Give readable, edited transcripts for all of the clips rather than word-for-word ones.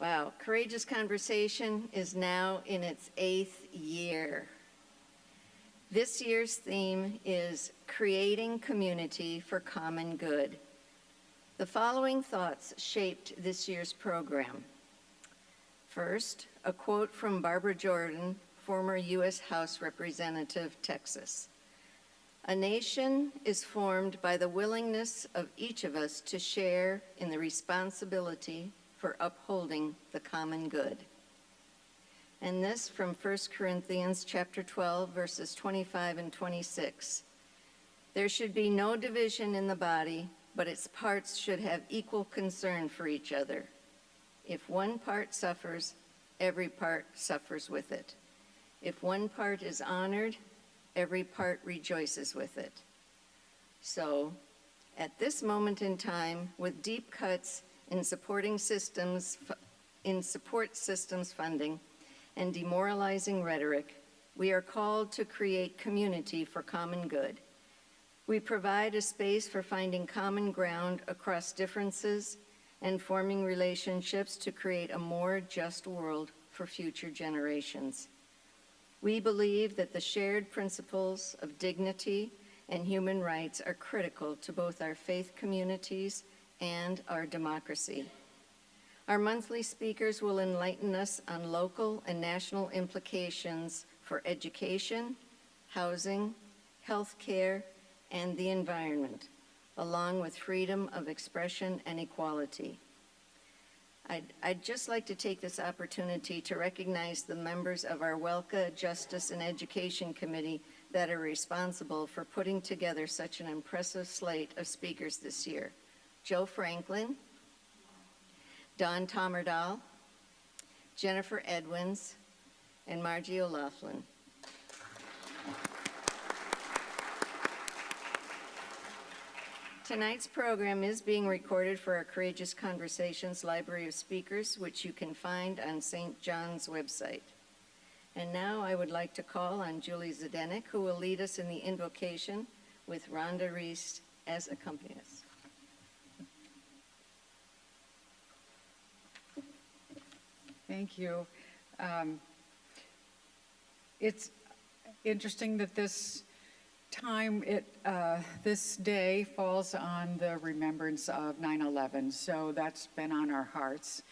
Wow, Courageous Conversation is now in its 8th year. This year's theme is Creating Community for Common Good. The following thoughts shaped this year's program. First, a quote from Barbara Jordan, former U.S. House Representative, Texas. A nation is formed by the willingness of each of us to share in the responsibility for upholding the common good. And this from 1 Corinthians chapter 12, verses 25 and 26. There should be no division in the body, but its parts should have equal concern for each other. If one part suffers, every part suffers with it. If one part is honored, every part rejoices with it. So, at this moment in time, with deep cuts in support systems funding and demoralizing rhetoric, we are called to create community for common good. We provide a space for finding common ground across differences and forming relationships to create a more just world for future generations. We believe that the shared principles of dignity and human rights are critical to both our faith communities and our democracy. Our monthly speakers will enlighten us on local and national implications for education, housing, health care, and the environment, along with freedom of expression and equality. I'd just like to take this opportunity to recognize the members of our ELCA Justice and Education Committee that are responsible for putting together such an impressive slate of speakers this year. Joe Franklin, Don Tomerdahl, Jennifer Edwins, and Margie O'Laughlin. Tonight's program is being recorded for our Courageous Conversations Library of Speakers, which you can find on St. John's website. And now I would like to call on Julie Zdenek, who will lead us in the invocation with Rhonda Reese as accompanist. Thank you. It's interesting that this day falls on the remembrance of 9/11, so that's been on our hearts.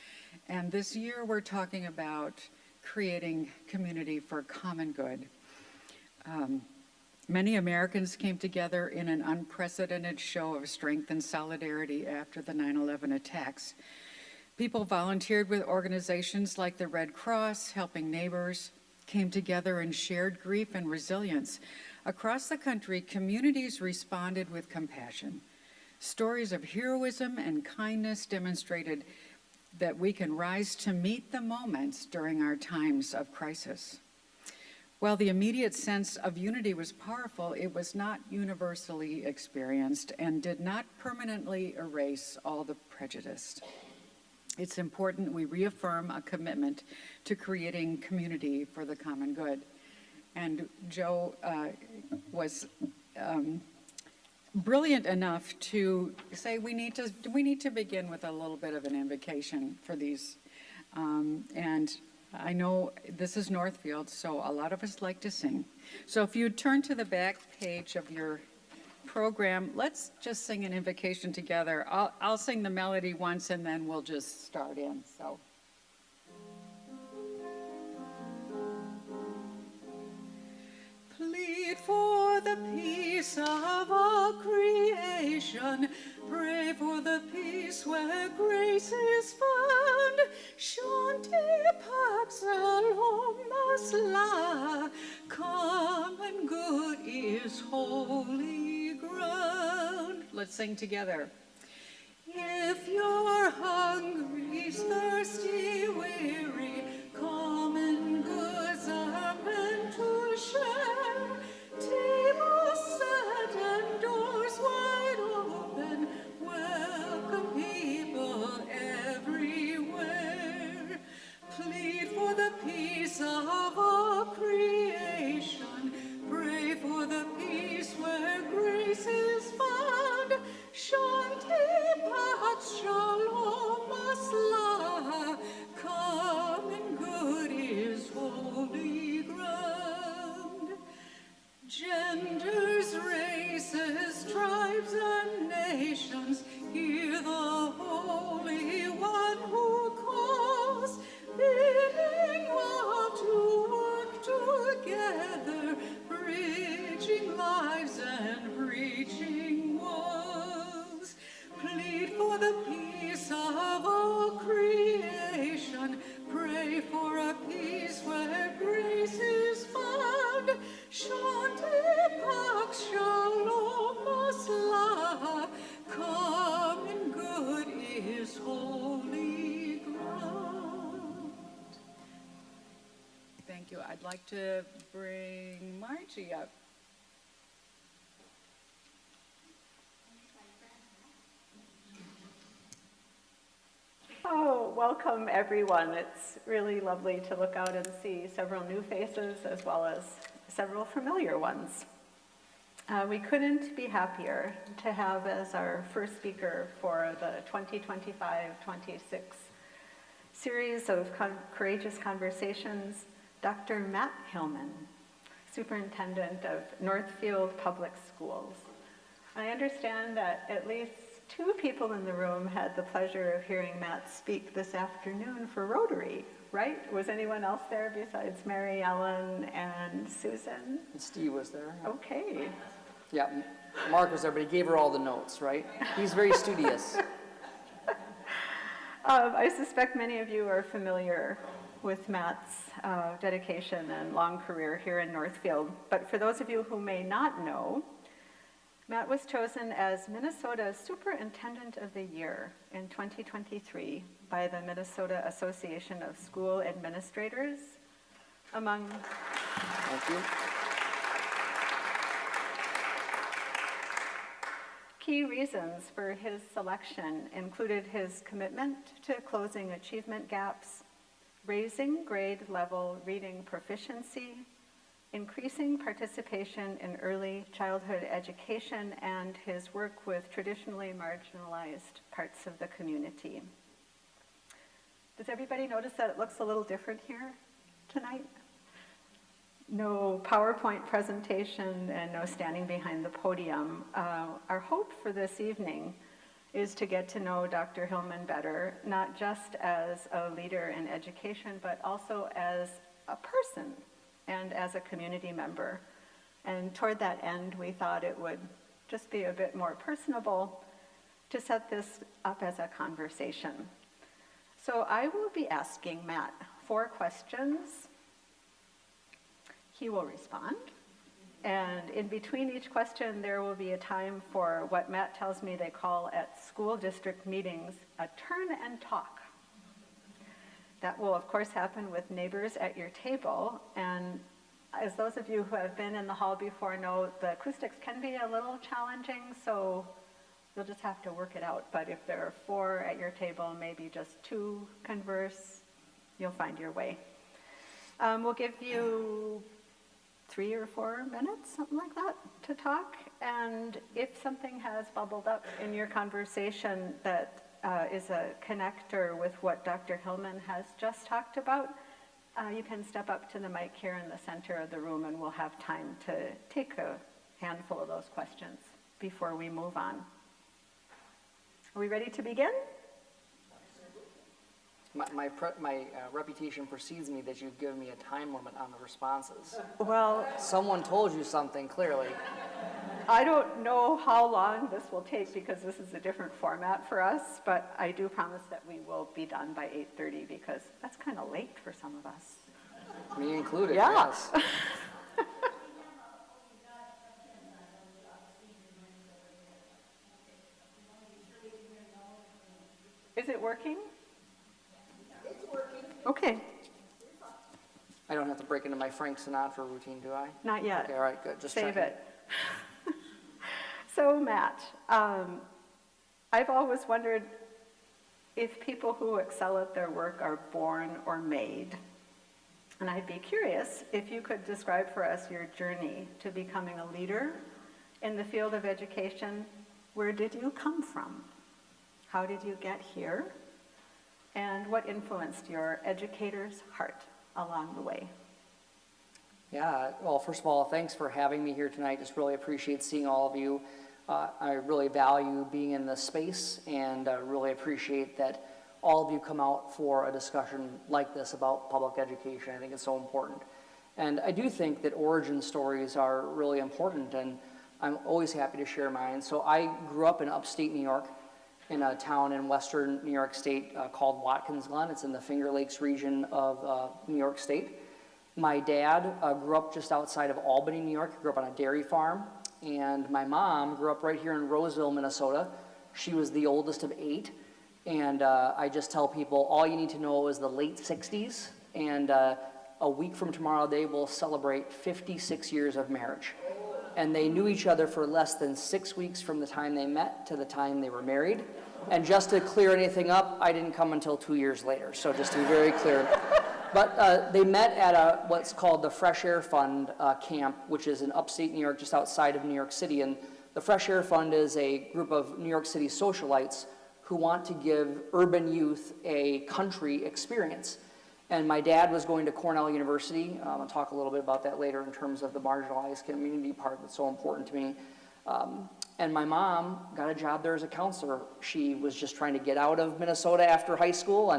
And this year we're talking about creating community for common good. Many Americans came together in an unprecedented show of strength and solidarity after the 9/11 attacks. People volunteered with organizations like the Red Cross, Helping Neighbors, came together and shared grief and resilience. Across the country, communities responded with compassion. Stories of heroism and kindness demonstrated that we can rise to meet the moments during our times of crisis. While the immediate sense of unity was powerful, it was not universally experienced and did not permanently erase all the prejudice. It's important we reaffirm a commitment to creating community for the common good. And Joe was brilliant enough to say we need to begin with a little bit of an invocation for these. And I know this is Northfield, so a lot of us like to sing. So if you turn to the back page of your program, let's just sing an invocation together. I'll sing the melody once and then we'll just start in. So. Plead for the peace of all creation. Pray for the peace where grace is found. Shanti pax alomasla. Common good is holy ground. Let's sing together. If you're hungry, thirsty, weary, common goods are meant to share. Tables set and doors wide open, welcome people everywhere. Plead for the peace of all creation. Pray for the peace where grace is found. Shanti pax shalom asla. Thank you. I'd like to bring Margie up. Oh, welcome everyone. It's really lovely to look out and see several new faces as well as several familiar ones. We couldn't be happier to have as our first speaker for the 2025-26 series of Courageous Conversations, Dr. Matt Hillman, Superintendent of Northfield Public Schools. I understand that at least 2 people in the room had the pleasure of hearing Matt speak this afternoon for Rotary, right? Was anyone else there besides Mary Ellen and Susan? And Steve was there. Okay. Yeah, Mark was there, but he gave her all the notes, right? He's very studious. I suspect many of you are familiar with Matt's dedication and long career here in Northfield. But for those of you who may not know, Matt was chosen as Minnesota's Superintendent of the Year in 2023 by the Minnesota Association of School Administrators, among... Thank you. Key reasons for his selection included his commitment to closing achievement gaps, raising grade level reading proficiency, increasing participation in early childhood education, and his work with traditionally marginalized parts of the community. Does everybody notice that it looks a little different here tonight? No PowerPoint presentation and no standing behind the podium. Our hope for this evening is to get to know Dr. Hillman better, not just as a leader in education, but also as a person and as a community member. And toward that end, we thought it would just be a bit more personable to set this up as a conversation. So I will be asking Matt 4 questions. He will respond. And in between each question, there will be a time for what Matt tells me they call at school district meetings, a turn and talk. That will, of course, happen with neighbors at your table. And as those of you who have been in the hall before know, the acoustics can be a little challenging, so you'll just have to work it out. But if there are 4 at your table, maybe just 2 converse, you'll find your way. We'll give you 3 or 4 minutes, something like that, to talk. And if something has bubbled up in your conversation that is a connector with what Dr. Hillman has just talked about, you can step up to the mic here in the center of the room and we'll have time to take a handful of those questions before we move on. Are we ready to begin? My reputation precedes me that you've given me a time limit on the responses. Well, Someone told you something, clearly. I don't know how long this will take because this is a different format for us, but I do promise that we will be done by 8:30 because that's kind of late for some of us. Me included, Yeah. yes. Is it working? It's working. Okay, I don't have to break into my Frank Sinatra routine, do I? not yet. Okay, all right, good. Just Save checking. it. So Matt, I've always wondered if people who excel at their work are born or made. And I'd be curious if you could describe for us your journey to becoming a leader in the field of education. Where did you come from? How did you get here? And what influenced your educator's heart along the way? Yeah, well, first of all, thanks for having me here tonight. Just really appreciate seeing all of you. I really value being in this space and really appreciate that all of you come out for a discussion like this about public education. I think it's so important. And I do think that origin stories are really important, and I'm always happy to share mine. So I grew up in upstate New York, in a town in western New York State called Watkins Glen. It's in the Finger Lakes region of New York State. My dad grew up just outside of Albany, New York. He grew up on a dairy farm. And my mom grew up right here in Roseville, Minnesota. She was the oldest of 8. And I just tell people, all you need to know is the late 60s. And a week from tomorrow, they will celebrate 56 years of marriage. And they knew each other for less than 6 weeks from the time they met to the time they were married. And just to clear anything up, I didn't come until 2 years later, so just to be very clear. But they met at what's called the Fresh Air Fund camp, which is in upstate New York, just outside of New York City. And the Fresh Air Fund is a group of New York City socialites who want to give urban youth a country experience. And my dad was going to Cornell University. I'll talk a little bit about that later in terms of the marginalized community part that's so important to me. And my mom got a job there as a counselor. She was just trying to get out of Minnesota after high school,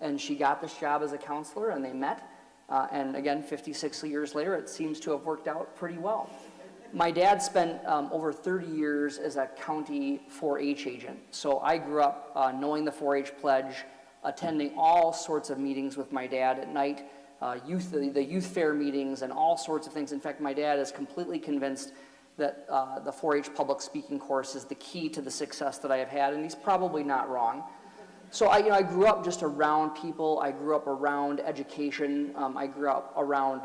and she got this job as a counselor, and they met. And again, 56 years later, it seems to have worked out pretty well. My dad spent over 30 years as a county 4-H agent. So I grew up knowing the 4-H pledge, attending all sorts of meetings with my dad at night, the youth fair meetings and all sorts of things. In fact, my dad is completely convinced that the 4-H public speaking course is the key to the success that I have had, and he's probably not wrong. So I grew up just around people. I grew up around education. I grew up around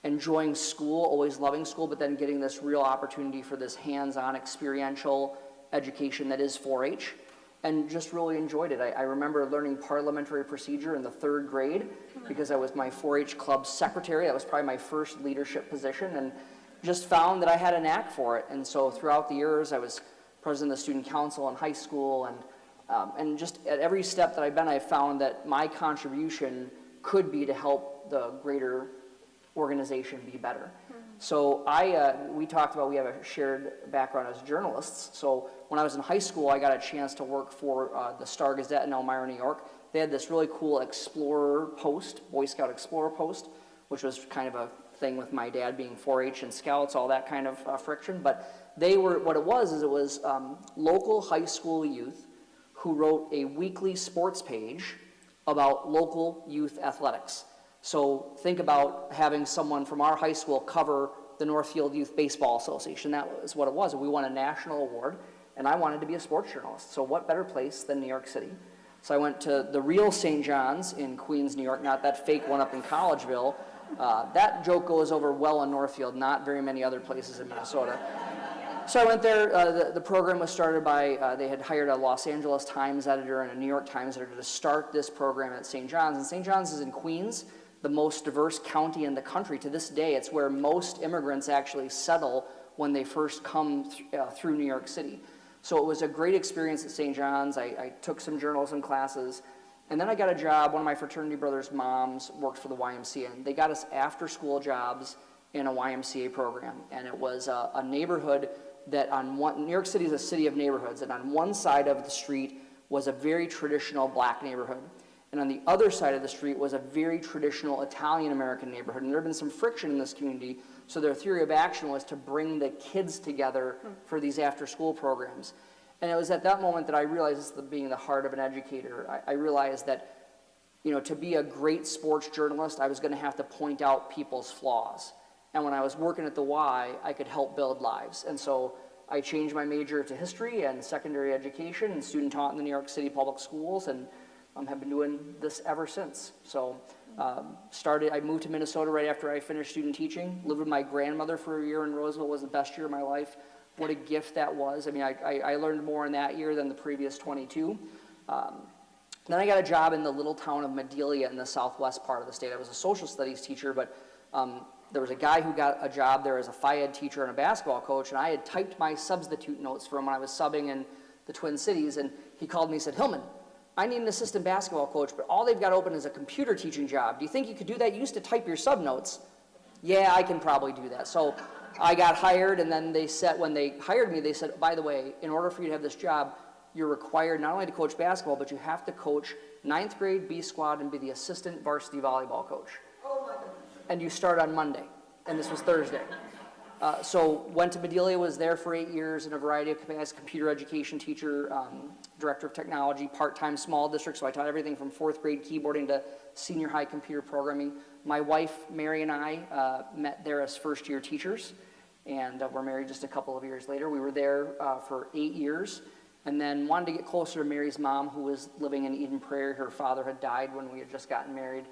enjoying school, always loving school, but then getting this real opportunity for this hands-on experiential education that is 4-H. And just really enjoyed it. I remember learning parliamentary procedure in the 3rd grade because I was my 4-H club secretary. That was probably my first leadership position, and just found that I had a knack for it. And so throughout the years, I was president of the student council in high school, and just at every step that I've been, I've found that my contribution could be to help the greater organization be better. So we talked about we have a shared background as journalists. So when I was in high school, I got a chance to work for the Star Gazette in Elmira, New York. They had this really cool Explorer post, Boy Scout Explorer post, which was kind of a thing with my dad being 4-H and Scouts, all that kind of friction. But they were, what it was local high school youth who wrote a weekly sports page about local youth athletics. So think about having someone from our high school cover the Northfield Youth Baseball Association. That was what it was. We won a national award, and I wanted to be a sports journalist. So what better place than New York City? So I went to the real St. John's in Queens, New York, not that fake one up in Collegeville. That joke goes over well in Northfield, not very many other places in Minnesota. So I went there. The program was started by, they had hired a Los Angeles Times editor and a New York Times editor to start this program at St. John's. And St. John's is in Queens, the most diverse county in the country. To this day, it's where most immigrants actually settle when they first come through New York City. So it was a great experience at St. John's. I took some journalism classes, and then I got a job. One of my fraternity brothers' moms worked for the YMCA, and they got us after-school jobs in a YMCA program. And it was a neighborhood that New York City is a city of neighborhoods, and on one side of the street was a very traditional black neighborhood. And on the other side of the street was a very traditional Italian-American neighborhood. And there had been some friction in this community, so their theory of action was to bring the kids together for these after-school programs. And it was at that moment that I realized, this being the heart of an educator, I realized that, to be a great sports journalist, I was going to have to point out people's flaws. And when I was working at the Y, I could help build lives. And so I changed my major to history and secondary education and student taught in the New York City public schools, and have been doing this ever since. So I moved to Minnesota right after I finished student teaching, lived with my grandmother for a year in Roseville. It was the best year of my life. What a gift that was. I mean, I learned more in that year than the previous 22. Then I got a job in the little town of Madelia in the southwest part of the state. I was a social studies teacher, but there was a guy who got a job there as a Phi Ed teacher and a basketball coach, and I had typed my substitute notes for him when I was subbing in the Twin Cities, and he called me and said, "Hillman, I need an assistant basketball coach, but all they've got open is a computer teaching job. Do you think you could do that? You used to type your sub notes." "Yeah, I can probably do that." So I got hired, and then when they hired me, they said, "By the way, in order for you to have this job, you're required not only to coach basketball, but you have to coach 9th grade B squad and be the assistant varsity volleyball coach. Oh my goodness. And you start on Monday," and this was Thursday. So went to Madelia, was there for 8 years in a variety of capacities, computer education teacher, director of technology, part-time small district, so I taught everything from 4th grade keyboarding to senior high computer programming. My wife, Mary, and I met there as first-year teachers, and were married just a couple of years later. We were there for 8 years, and then wanted to get closer to Mary's mom, who was living in Eden Prairie. Her father had died when we had just gotten married,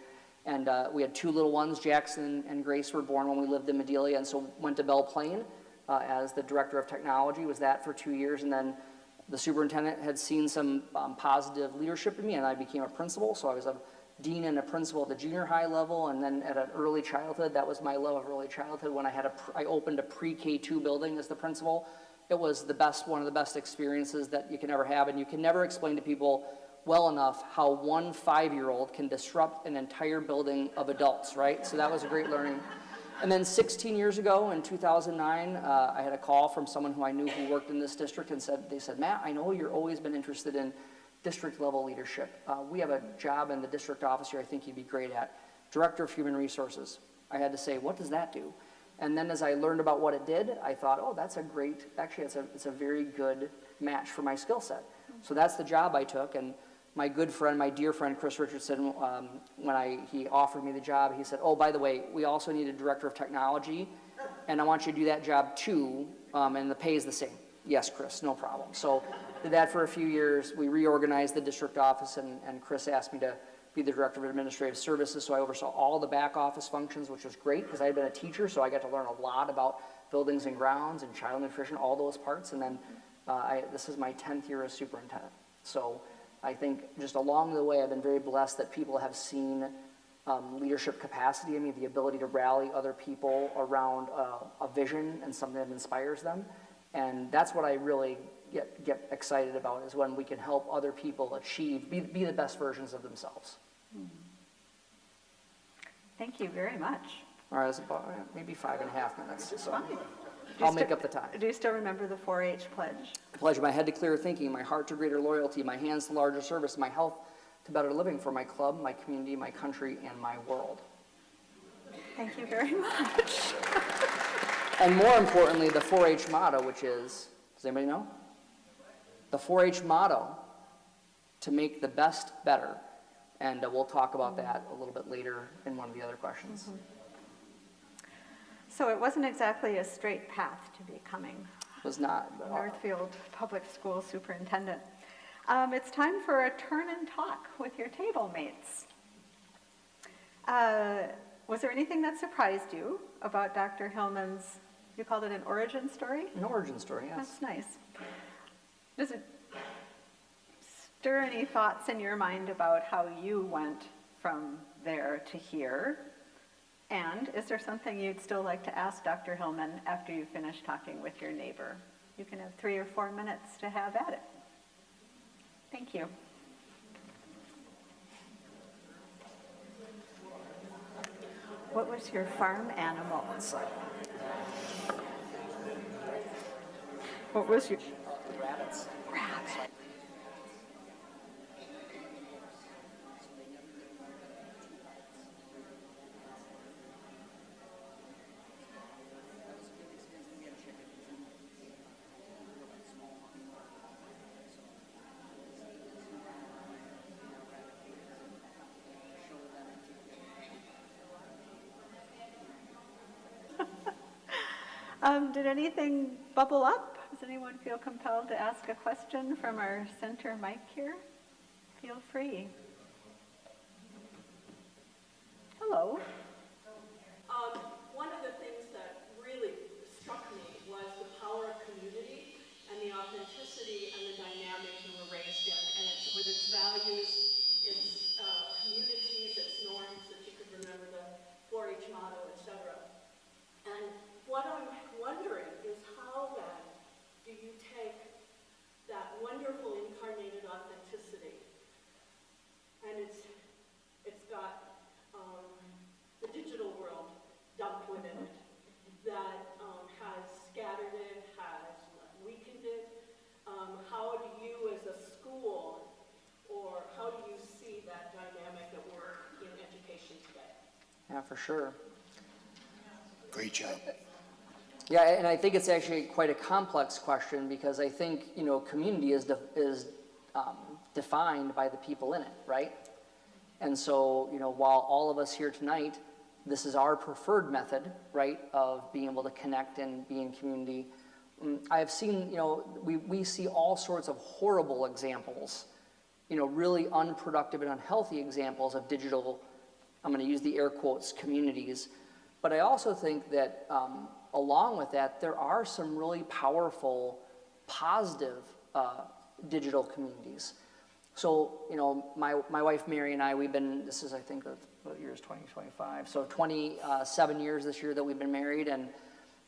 And we had 2 little ones, Jackson and Grace were born when we lived in Medelia, and so went to Belle Plaine as the director of technology, was that for 2 years, and then the superintendent had seen some positive leadership in me, and I became a principal, so I was a dean and a principal at the junior high level, and then at an early childhood, that was my love of early childhood, when I opened a pre-K2 building as the principal. It was one of the best experiences that you can ever have, and you can never explain to people well enough how one 5-year-old can disrupt an entire building of adults, right? So that was a great learning. And then 16 years ago, in 2009, I had a call from someone who I knew who worked in this district, and they said, Matt, I know you've always been interested in district level leadership. We have a job in the district office here I think you'd be great at, Director of Human Resources. I had to say, what does that do? And then as I learned about what it did, I thought, oh, that's it's a very good match for my skill set. So that's the job I took, and my good friend, my dear friend, Chris Richardson, when he offered me the job, he said, oh, by the way, we also need a director of technology, and I want you to do that job too, and the pay is the same. Yes, Chris, no problem. So did that for a few years. We reorganized the district office, and Chris asked me to be the director of administrative services, so I oversaw all the back office functions, which was great because I had been a teacher, so I got to learn a lot about buildings and grounds and child nutrition, all those parts, and then this is my 10th year as superintendent. So I think just along the way, I've been very blessed that people have seen leadership capacity in me, the ability to rally other people around a vision and something that inspires them. And that's what I really get excited about, is when we can help other people achieve, be the best versions of themselves. Thank you very much. All right, it's about maybe 5.5 minutes, so I'll make up the time. Do you still remember the 4-H pledge? I pledge my head to clearer thinking, my heart to greater loyalty, my hands to larger service, my health to better living for my club, my community, my country, and my world. Thank you very much. And more importantly, the 4-H motto, which is, does anybody know? The 4-H motto, to make the best better. And we'll talk about that a little bit later in one of the other questions. Mm-hmm. So it wasn't exactly a straight path to becoming Was not. Northfield Public School Superintendent. It's time for a turn and talk with your table mates. Was there anything that surprised you about Dr. Hillman's, you called it an origin story? An origin story, yes. That's nice. Does it stir any thoughts in your mind about how you went from there to here? And is there something you'd still like to ask Dr. Hillman after you finish talking with your neighbor? You can have 3 or 4 minutes to have at it. Thank you. What was your farm animal? What was your... Rabbits. Rabbit. Did anything bubble up? Does anyone feel compelled to ask a question from our center mic here? Feel free. Hello. One of the things that really struck me was the power of community and the authenticity and the dynamic you were raised in, and with its values, its communities, its norms, that you could remember the 4-H motto, etc. And what I'm wondering is how then do you take that wonderful incarnated authenticity, and it's got the digital world dumped within it, that has scattered it, has weakened it. How do you as a school, or how do you see that dynamic at work in education today? Yeah, for sure. Great job. Yeah, and I think it's actually quite a complex question, because I think, community is defined by the people in it, right? And so, while all of us here tonight, this is our preferred method, right, of being able to connect and be in community. I have seen, we see all sorts of horrible examples, really unproductive and unhealthy examples of digital I'm going to use the air quotes, communities. But I also think that along with that, there are some really powerful, positive digital communities. So, you know, my wife Mary and I, we've been, this is I think, what year is 2025? So 27 years this year that we've been married, and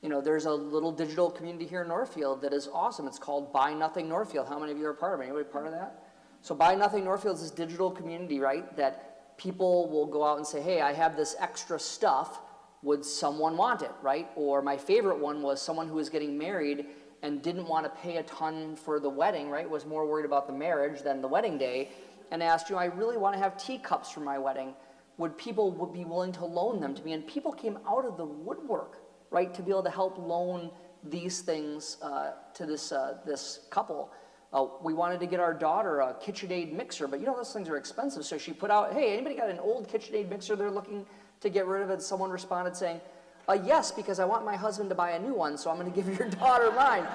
you know, there's a little digital community here in Northfield that is awesome. It's called Buy Nothing Northfield. How many of you are part of it? Anybody part of that? So Buy Nothing Northfield is this digital community, right, that people will go out and say, hey, I have this extra stuff. Would someone want it, right? Or my favorite one was someone who was getting married and didn't want to pay a ton for the wedding, right? Was more worried about the marriage than the wedding day, and asked, you know, I really want to have teacups for my wedding. Would people be willing to loan them to me? And people came out of the woodwork, right, to be able to help loan these things to this couple. We wanted to get our daughter a KitchenAid mixer, but you know those things are expensive. So she put out, hey, anybody got an old KitchenAid mixer they're looking to get rid of it? And someone responded saying, yes, because I want my husband to buy a new one, so I'm going to give your daughter mine.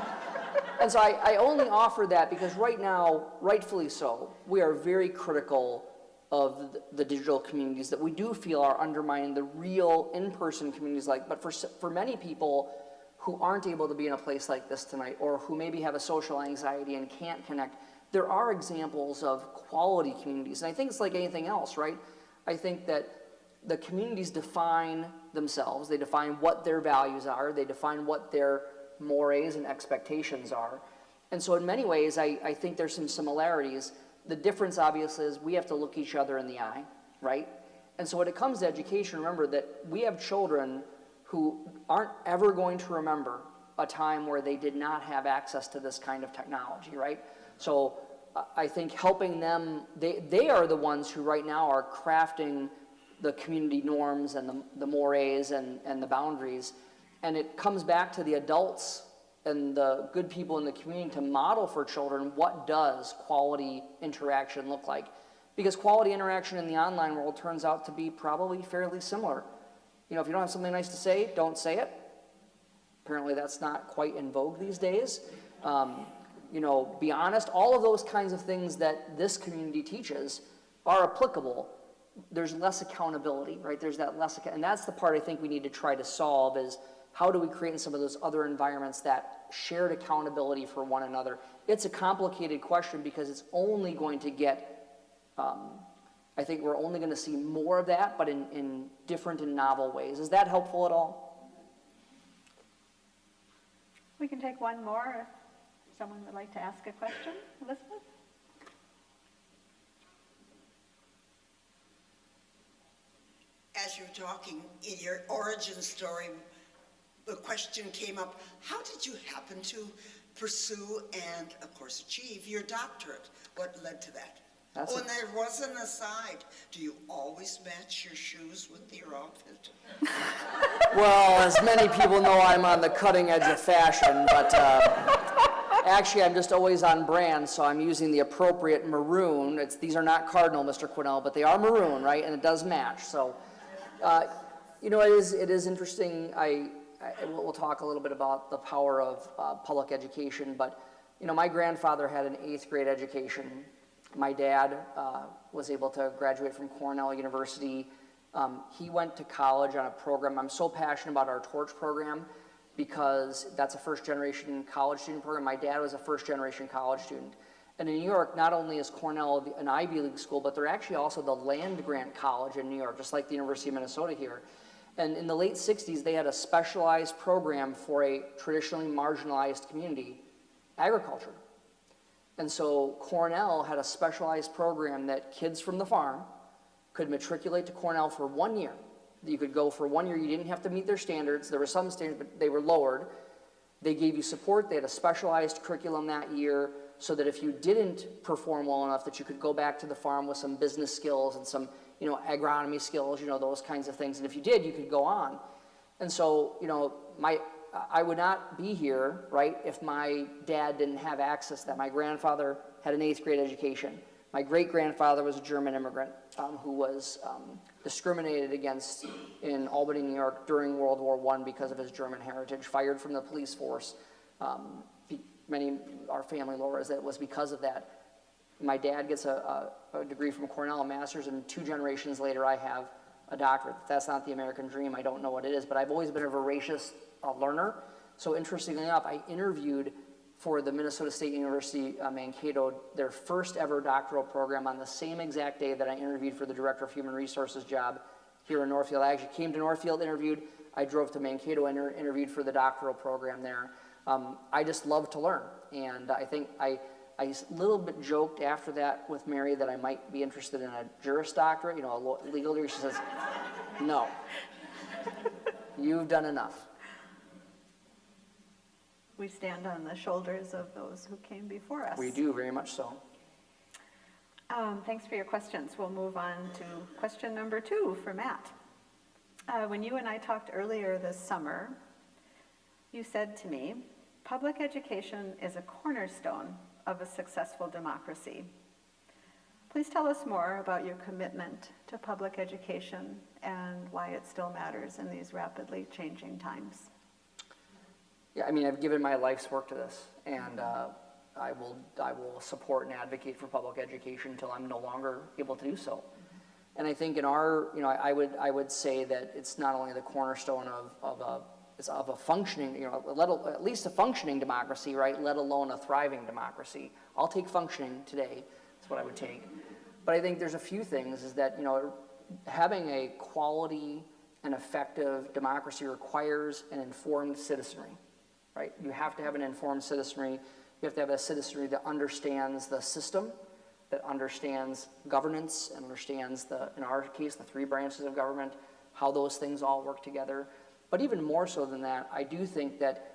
And so I only offer that because right now, rightfully so, we are very critical of the digital communities that we do feel are undermining the real in-person communities. But for many people who aren't able to be in a place like this tonight, or who maybe have a social anxiety and can't connect, there are examples of quality communities. And I think it's like anything else, right? I think that the communities define themselves. They define what their values are. They define what their mores and expectations are. And so in many ways, I think there's some similarities. The difference, obviously, is we have to look each other in the eye, right? And so when it comes to education, remember that we have children who aren't ever going to remember a time where they did not have access to this kind of technology, right? So I think helping them, they are the ones who right now are crafting the community norms and the mores and the boundaries. And it comes back to the adults and the good people in the community to model for children what does quality interaction look like. Because quality interaction in the online world turns out to be probably fairly similar. You know, if you don't have something nice to say, don't say it. Apparently that's not quite in vogue these days. You know, be honest. All of those kinds of things that this community teaches are applicable. There's less accountability, right? There's that less, and that's the part I think we need to try to solve is how do we create in some of those other environments that shared accountability for one another? It's a complicated question because it's only going to get, I think we're only going to see more of that, but in different and novel ways. Is that helpful at all? We can take one more if someone would like to ask a question. Elizabeth? As you're talking in your origin story, the question came up, how did you happen to pursue and, of course, achieve your doctorate? What led to that? And there was an aside. Do you always match your shoes with your outfit? Well, as many people know, I'm on the cutting edge of fashion, but actually I'm just always on brand, so I'm using the appropriate maroon. These are not cardinal, Mr. Quinnell, but they are maroon, right? And it does match. So, you know, it is interesting. We'll talk a little bit about the power of public education, but, you know, my grandfather had an 8th grade education. My dad was able to graduate from Cornell University. He went to college on a program. I'm so passionate about our Torch program because that's a first-generation college student program. My dad was a first-generation college student. And in New York, not only is Cornell an Ivy League school, but they're actually also the land-grant college in New York, just like the University of Minnesota here. And in the late 60s, they had a specialized program for a traditionally marginalized community, agriculture. And so Cornell had a specialized program that kids from the farm could matriculate to Cornell for 1 year. You could go for 1 year. You didn't have to meet their standards. There were some standards, but they were lowered. They gave you support. They had a specialized curriculum that year so that if you didn't perform well enough that you could go back to the farm with some business skills and some, you know, agronomy skills, you know, those kinds of things. And if you did, you could go on. And so, you know, I would not be here, right, if my dad didn't have access to that. My grandfather had an 8th grade education. My great-grandfather was a German immigrant who was discriminated against in Albany, New York during World War I because of his German heritage, fired from the police force. Many our family lore is that it was because of that. My dad gets a degree from Cornell, a master's, and 2 generations later I have a doctorate. If that's not the American dream, I don't know what it is, but I've always been a voracious learner. So interestingly enough, I interviewed for the Minnesota State University Mankato, their first ever doctoral program on the same exact day that I interviewed for the Director of Human Resources job here in Northfield. I actually came to Northfield, interviewed, I drove to Mankato and interviewed for the doctoral program there. I just love to learn, and I think I a little bit joked after that with Mary that I might be interested in a Juris Doctorate, a legal degree. She says, no, you've done enough. We stand on the shoulders of those who came before us. We do, very much so. Thanks for your questions. We'll move on to question number 2 for Matt. When you and I talked earlier this summer, you said to me, public education is a cornerstone of a successful democracy. Please tell us more about your commitment to public education and why it still matters in these rapidly changing times. Yeah, I mean, I've given my life's work to this, and I will support and advocate for public education until I'm no longer able to do so. And I think in our, I would say that it's not only the cornerstone of a functioning, at least a functioning democracy, right? Let alone a thriving democracy. I'll take functioning today. That's what I would take. But I think there's a few things. Is that having a quality and effective democracy requires an informed citizenry, right? You have to have an informed citizenry. You have to have a citizenry that understands the system, that understands governance, and understands in our case, the 3 branches of government, how those things all work together. But even more so than that, I do think that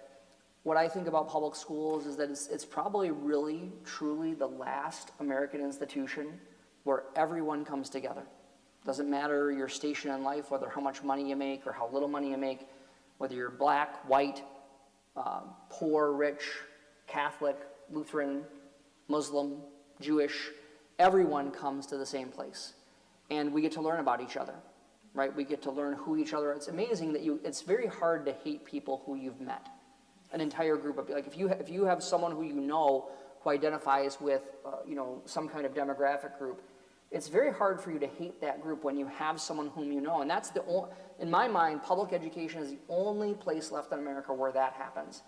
what I think about public schools is that it's probably really, truly the last American institution where everyone comes together. Doesn't matter your station in life, whether how much money you make or how little money you make, whether you're black, white, poor, rich, Catholic, Lutheran, Muslim, Jewish, everyone comes to the same place. And we get to learn about each other. Right, we get to learn who each other are. It's amazing that it's very hard to hate people who you've met. An entire group of, like if you have someone who who identifies with, some kind of demographic group, it's very hard for you to hate that group when you have someone whom you know. And that's in my mind, public education is the only place left in America where that happens.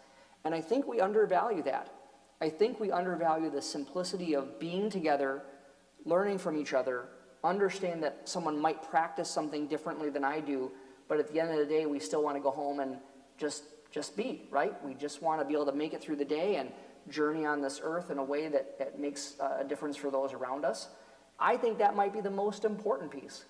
And I think we undervalue that. I think we undervalue the simplicity of being together, learning from each other, understand that someone might practice something differently than I do, but at the end of the day, we still want to go home and just be, right? We just want to be able to make it through the day and journey on this earth in a way that makes a difference for those around us. I think that might be the most important piece.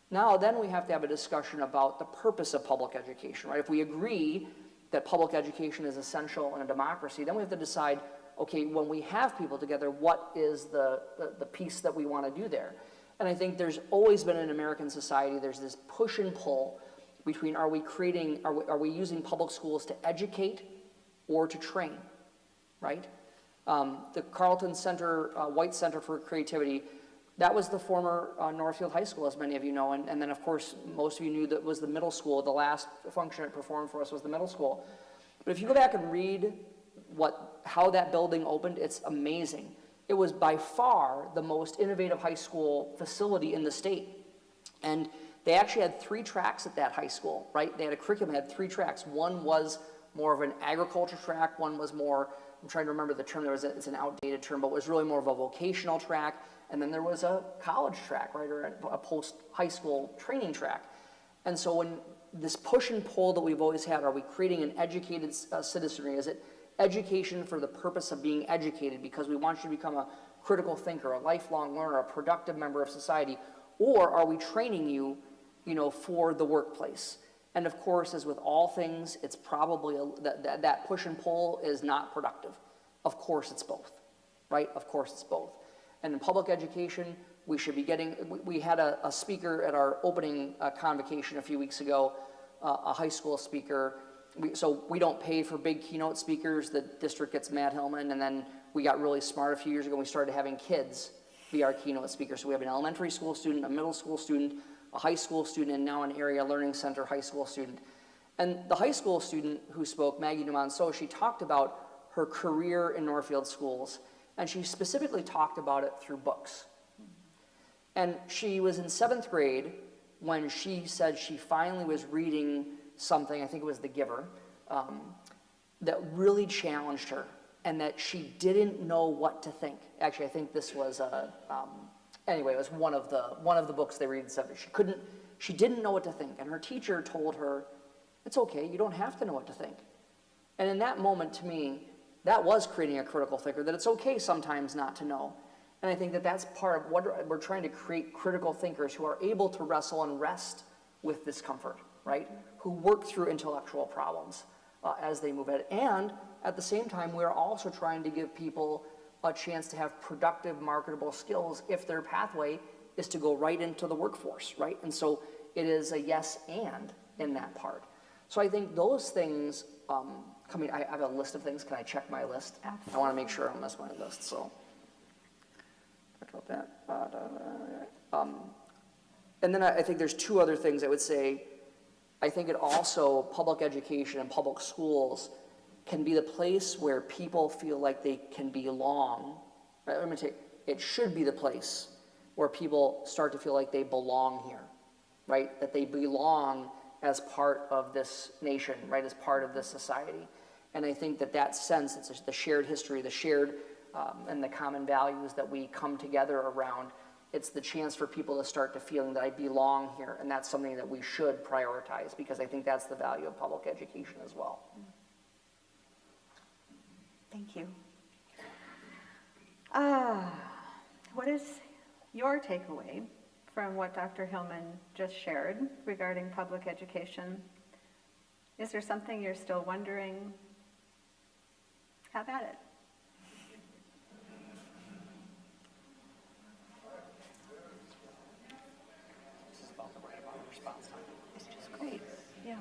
Now, then we have to have a discussion about the purpose of public education, right? If we agree that public education is essential in a democracy, then we have to decide, okay, when we have people together, what is the piece that we want to do there? And I think there's always been in American society, there's this push and pull between are we using public schools to educate or to train, right? The Carleton Center, White Center for Creativity, that was the former Northfield High School, as many of you know, and then of course, most of you knew that was the middle school. The last function it performed for us was the middle school. But if you go back and read how that building opened, it's amazing. It was by far the most innovative high school facility in the state. And they actually had 3 tracks at that high school, right? They had a curriculum that had 3 tracks. One was more of an agriculture track. One was more, I'm trying to remember the term, it's an outdated term, but it was really more of a vocational track. And then there was a college track, right, or a post-high school training track. And so when this push and pull that we've always had, are we creating an educated citizenry? Is it education for the purpose of being educated because we want you to become a critical thinker, a lifelong learner, a productive member of society? Or are we training you, for the workplace? And of course, as with all things, it's probably that push and pull is not productive. Of course it's both, right? Of course it's both. And in public education, we should be we had a speaker at our opening convocation a few weeks ago, a high school speaker. So we don't pay for big keynote speakers. The district gets Matt Hillman, and then we got really smart a few years ago. We started having kids be our keynote speaker. So we have an elementary school student, a middle school student, a high school student, and now an area learning center high school student. And the high school student who spoke, Maggie Dumonceau, she talked about her career in Northfield schools, and she specifically talked about it through books. And she was in 7th grade when she said she finally was reading something, I think it was The Giver, that really challenged her, and that she didn't know what to think. Actually, I think this was anyway, it was one of the books they read and stuff. She didn't know what to think, and her teacher told her, "It's okay, you don't have to know what to think." And in that moment, to me, that was creating a critical thinker, that it's okay sometimes not to know. And I think that that's part of what we're trying to create, critical thinkers who are able to wrestle and rest with discomfort, right? Who work through intellectual problems as they move ahead. And at the same time, we're also trying to give people a chance to have productive, marketable skills if their pathway is to go right into the workforce, right? And so it is a yes and in that part. So I think those things, I have a list of things. Can I check my list? Absolutely. I want to make sure I don't miss my list, so. Talked about that. And then I think there's two other things I would say. I think it also, public education and public schools can be the place where people feel like they can belong. Right? Let me take, it should be the place where people start to feel like they belong here, right? That they belong as part of this nation, right? As part of this society. And I think that sense, it's the shared history, the shared and the common values that we come together around. It's the chance for people to start to feeling that I belong here, and that's something that we should prioritize, because I think that's the value of public education as well. Thank you. What is your takeaway from what Dr. Hillman just shared regarding public education? Is there something you're still wondering? Have at it. This is about the right amount of response time. It's just great. Yeah.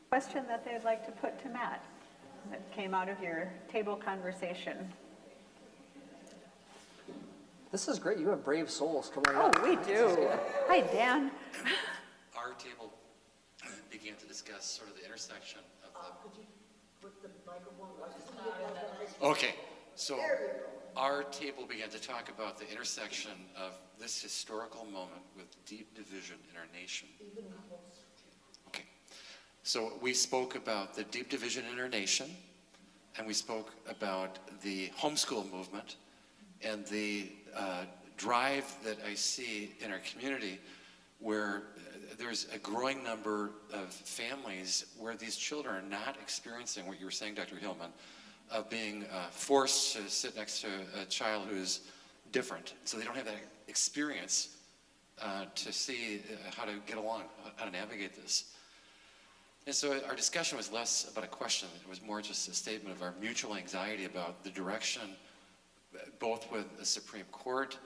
Question that they'd like to put to Matt that came out of your table conversation. This is great. You have brave souls. Come on Oh, up. we do. Hi, Dan. Our table began to discuss sort of the intersection of the... Okay, so our table began to talk about the intersection of this historical moment with deep division in our nation. Okay, so we spoke about the deep division in our nation, and we spoke about the homeschool movement and the drive that I see in our community, where there's a growing number of families where these children are not experiencing what you were saying, Dr. Hillman, of being forced to sit next to a child who's different. So they don't have that experience to see how to get along, how to navigate this. And so our discussion was less about a question. It was more just a statement of our mutual anxiety about the direction, both with the Supreme Court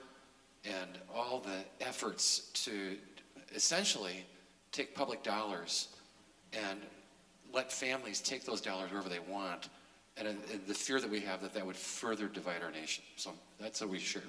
and all the efforts to essentially take public dollars and let families take those dollars wherever they want, and the fear that we have that would further divide our nation. So that's what we shared.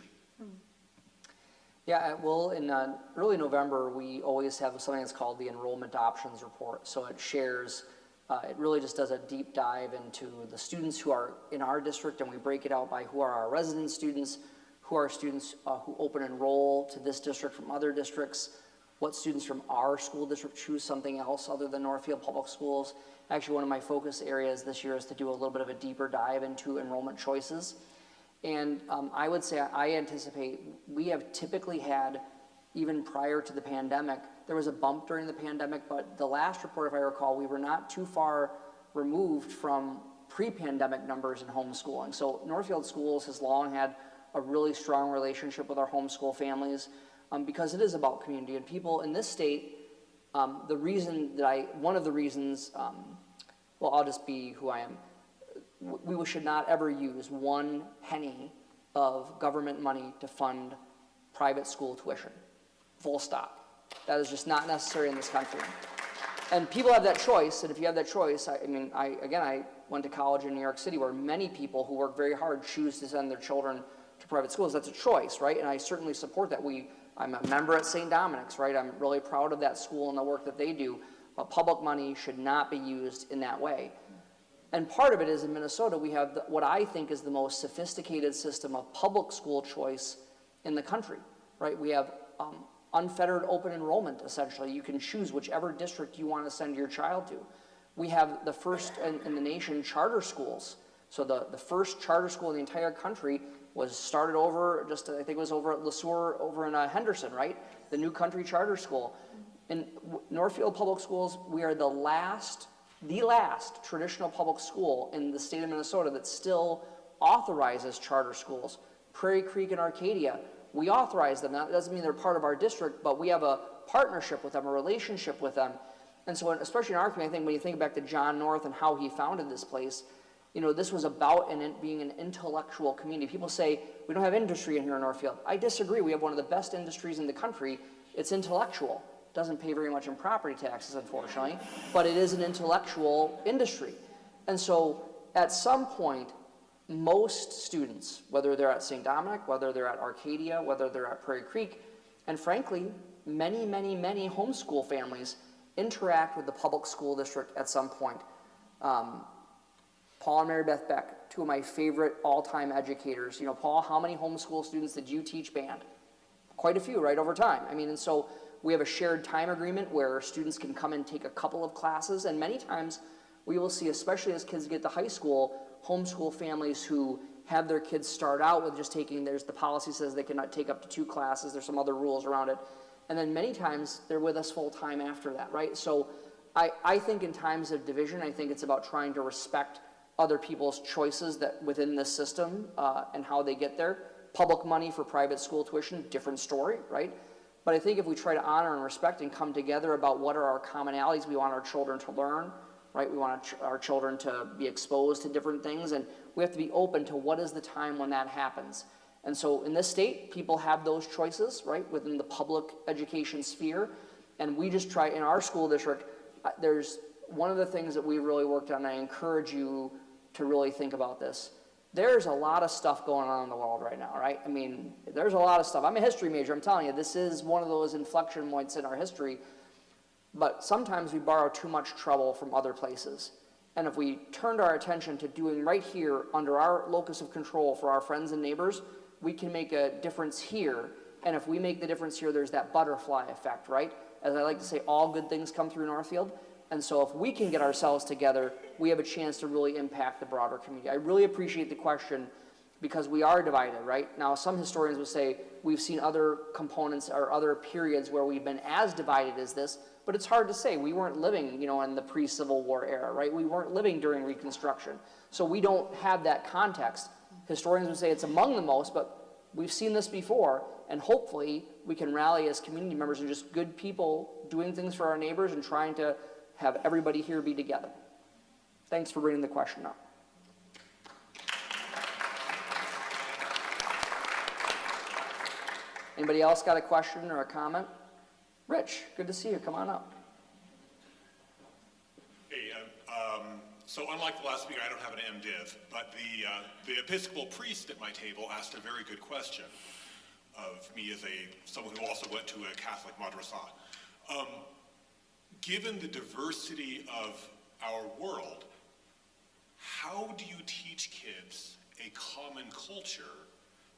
Yeah, well, in early November, we always have something that's called the Enrollment Options Report. So it shares, it really just does a deep dive into the students who are in our district, and we break it out by who are our resident students, who are students who open enroll to this district from other districts, what students from our school district choose something else other than Northfield Public Schools. Actually, one of my focus areas this year is to do a little bit of a deeper dive into enrollment choices. And I would say I anticipate we have typically had, even prior to the pandemic, there was a bump during the pandemic, but the last report, if I recall, we were not too far removed from pre-pandemic numbers in homeschooling. So Northfield Schools has long had a really strong relationship with our homeschool families because it is about community. And people in this state, one of the reasons, well, I'll just be who I am. We should not ever use one penny of government money to fund private school tuition. Full stop. That is just not necessary in this country. And people have that choice, and if you have that choice, I went to college in New York City where many people who work very hard choose to send their children to private schools. That's a choice, right? And I certainly support that. I'm a member at St. Dominic's, right? I'm really proud of that school and the work that they do, but public money should not be used in that way. And part of it is in Minnesota, we have what I think is the most sophisticated system of public school choice in the country, right? We have unfettered open enrollment, essentially. You can choose whichever district you want to send your child to. We have the first in the nation charter schools. So the first charter school in the entire country was started over, I think it was over at LeSueur over in Henderson, right? The New Country Charter School. In Northfield Public Schools, we are the last traditional public school in the state of Minnesota that still authorizes charter schools. Prairie Creek and Arcadia, we authorize them. That doesn't mean they're part of our district, but we have a partnership with them, a relationship with them. And so, especially in our community, I think when you think back to John North and how he founded this place, this was about being an intellectual community. People say, we don't have industry in here in Northfield. I disagree. We have one of the best industries in the country. It's intellectual. It doesn't pay very much in property taxes, unfortunately, but it is an intellectual industry. And so, at some point, most students, whether they're at St. Dominic, whether they're at Arcadia, whether they're at Prairie Creek, and frankly, many, many, many homeschool families interact with the public school district at some point. Paul and Mary Beth Beck, two of my favorite all-time educators. Paul, how many homeschool students did you teach band? Quite a few, right, over time. And so we have a shared time agreement where students can come and take a couple of classes, and many times we will see, especially as kids get to high school, homeschool families who have their kids start out with just the policy says they cannot take up to 2 classes, there's some other rules around it, and then many times they're with us full time after that, right? So I think in times of division, I think it's about trying to respect other people's choices that within this system and how they get there. Public money for private school tuition, different story, right? But I think if we try to honor and respect and come together about what are our commonalities we want our children to learn, right? We want our children to be exposed to different things, and we have to be open to what is the time when that happens. And so in this state, people have those choices, right, within the public education sphere, and we just try, in our school district, there's one of the things that we really worked on, and I encourage you to really think about this. There's a lot of stuff going on in the world right now, right? There's a lot of stuff. I'm a history major. I'm telling you, this is one of those inflection points in our history. But sometimes we borrow too much trouble from other places. And if we turned our attention to doing right here under our locus of control for our friends and neighbors, we can make a difference here. And if we make the difference here, there's that butterfly effect, right? As I like to say, all good things come through Northfield. And so if we can get ourselves together, we have a chance to really impact the broader community. I really appreciate the question because we are divided, right? Now, some historians will say we've seen other components or other periods where we've been as divided as this, but it's hard to say. We weren't living, in the pre-Civil War era, right? We weren't living during Reconstruction. So we don't have that context. Historians would say it's among the most, but we've seen this before, and hopefully we can rally as community members and just good people doing things for our neighbors and trying to have everybody here be together. Thanks for bringing the question up. Anybody else got a question or a comment? Rich, good to see you. Come on up. Hey, so unlike the last speaker, I don't have an MDiv, but the Episcopal priest at my table asked a very good question of me as someone who also went to a Catholic madrasa. Given the diversity of our world, how do you teach kids a common culture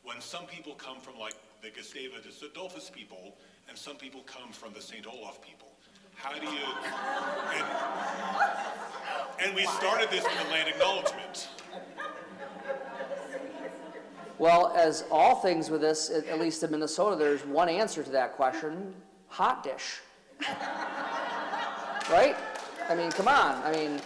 when some people come from like the Gustavus Adolphus people and some people come from the St. Olaf people? How do you, and we started this with a land acknowledgement. Well, as all things with this, at least in Minnesota, there's one answer to that question: hot dish. Right? Come on.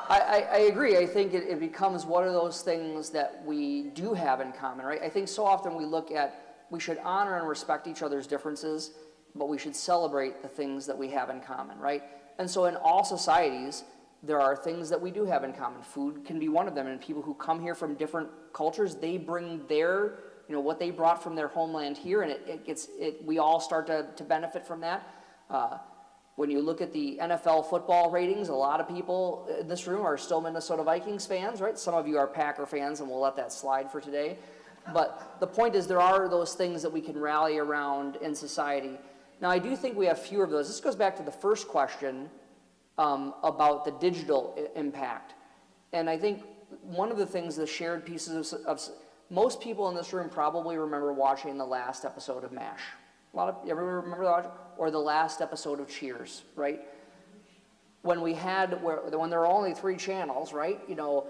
I agree. I think it becomes one of those things that we do have in common, right? I think so often we should honor and respect each other's differences, but we should celebrate the things that we have in common, right? And so in all societies, there are things that we do have in common. Food can be one of them, and people who come here from different cultures, they bring their, what they brought from their homeland here, and we all start to benefit from that. When you look at the NFL football ratings, a lot of people in this room are still Minnesota Vikings fans, right? Some of you are Packer fans, and we'll let that slide for today. But the point is, there are those things that we can rally around in society. Now, I do think we have fewer of those. This goes back to the first question about the digital impact. And I think one of the things, the shared pieces of most people in this room probably remember watching the last episode of MASH. Everyone remember that? Or the last episode of Cheers, right? When there were only 3 channels, right? You know,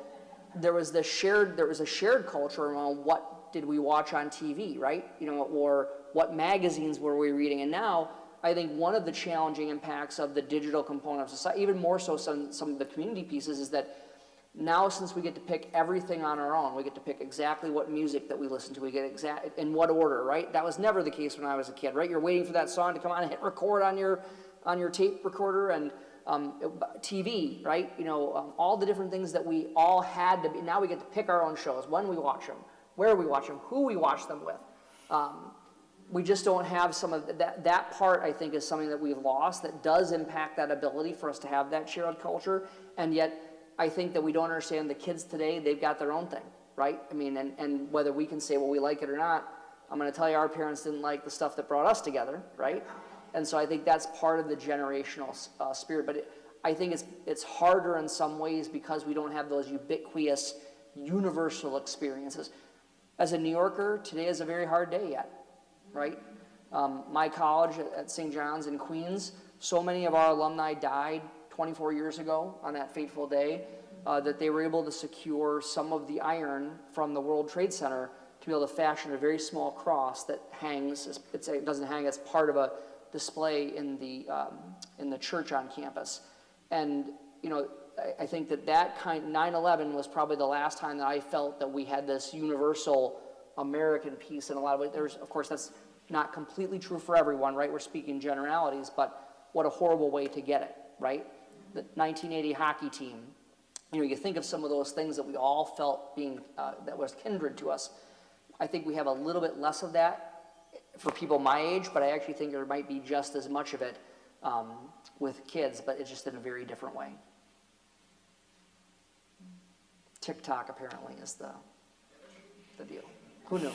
there was a shared culture around what did we watch on TV, right? You know, or what magazines were we reading? And now, I think one of the challenging impacts of the digital component of society, even more so some of the community pieces, is that now, since we get to pick everything on our own, we get to pick exactly what music that we listen to, we get in what order, right? That was never the case when I was a kid, right? You're waiting for that song to come on and hit record on your tape recorder, and TV, right? You know, all the different things that we all had to be. Now we get to pick our own shows, when we watch them, where we watch them, who we watch them with. We just don't have some of that. That part, I think, is something that we've lost that does impact that ability for us to have that shared culture, and yet I think that we don't understand the kids today. They've got their own thing, right? I mean, and whether we can say, well, we like it or not, I'm going to tell you our parents didn't like the stuff that brought us together, right? And so I think that's part of the generational spirit. But I think it's harder in some ways because we don't have those ubiquitous, universal experiences. As a New Yorker, today is a very hard day yet, right? My college at St. John's in Queens, so many of our alumni died 24 years ago on that fateful day, that they were able to secure some of the iron from the World Trade Center to be able to fashion a very small cross that hangs. It doesn't hang, it's part of a display in the church on campus. And, you know, I think that 9/11 was probably the last time that I felt that we had this universal American piece in a lot of ways. Of course, that's not completely true for everyone, right? We're speaking generalities, but what a horrible way to get it, right? The 1980 hockey team. You know, you think of some of those things that we all felt that was kindred to us. I think we have a little bit less of that for people my age, but I actually think there might be just as much of it with kids, but it's just in a very different way. TikTok apparently is the deal. Who knew,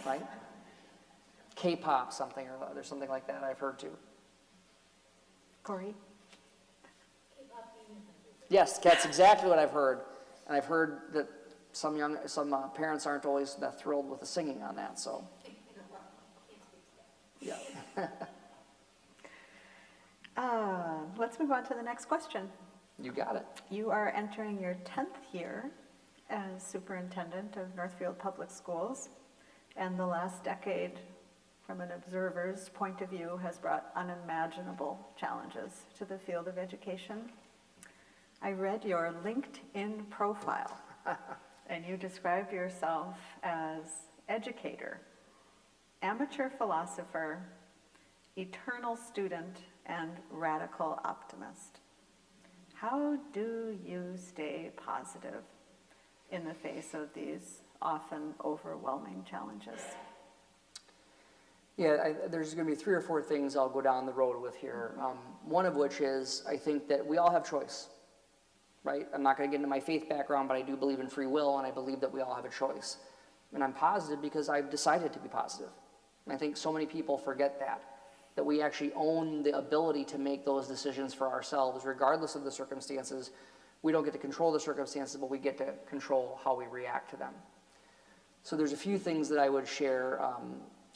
right? K-pop something or other, something like that I've heard too. Corey? Yes, that's exactly what I've heard. And I've heard that some parents aren't always that thrilled with the singing on that, so. Yeah. Let's move on to the next question. You got it. You are entering your 10th year as superintendent of Northfield Public Schools, and the last decade, from an observer's point of view, has brought unimaginable challenges to the field of education. I read your LinkedIn profile, and you described yourself as educator, amateur philosopher, eternal student, and radical optimist. How do you stay positive in the face of these often overwhelming challenges? Yeah, there's going to be 3 or 4 things I'll go down the road with here. One of which is I think that we all have choice. Right? I'm not going to get into my faith background, but I do believe in free will, and I believe that we all have a choice. And I'm positive because I've decided to be positive. And I think so many people forget that we actually own the ability to make those decisions for ourselves, regardless of the circumstances. We don't get to control the circumstances, but we get to control how we react to them. So there's a few things that I would share.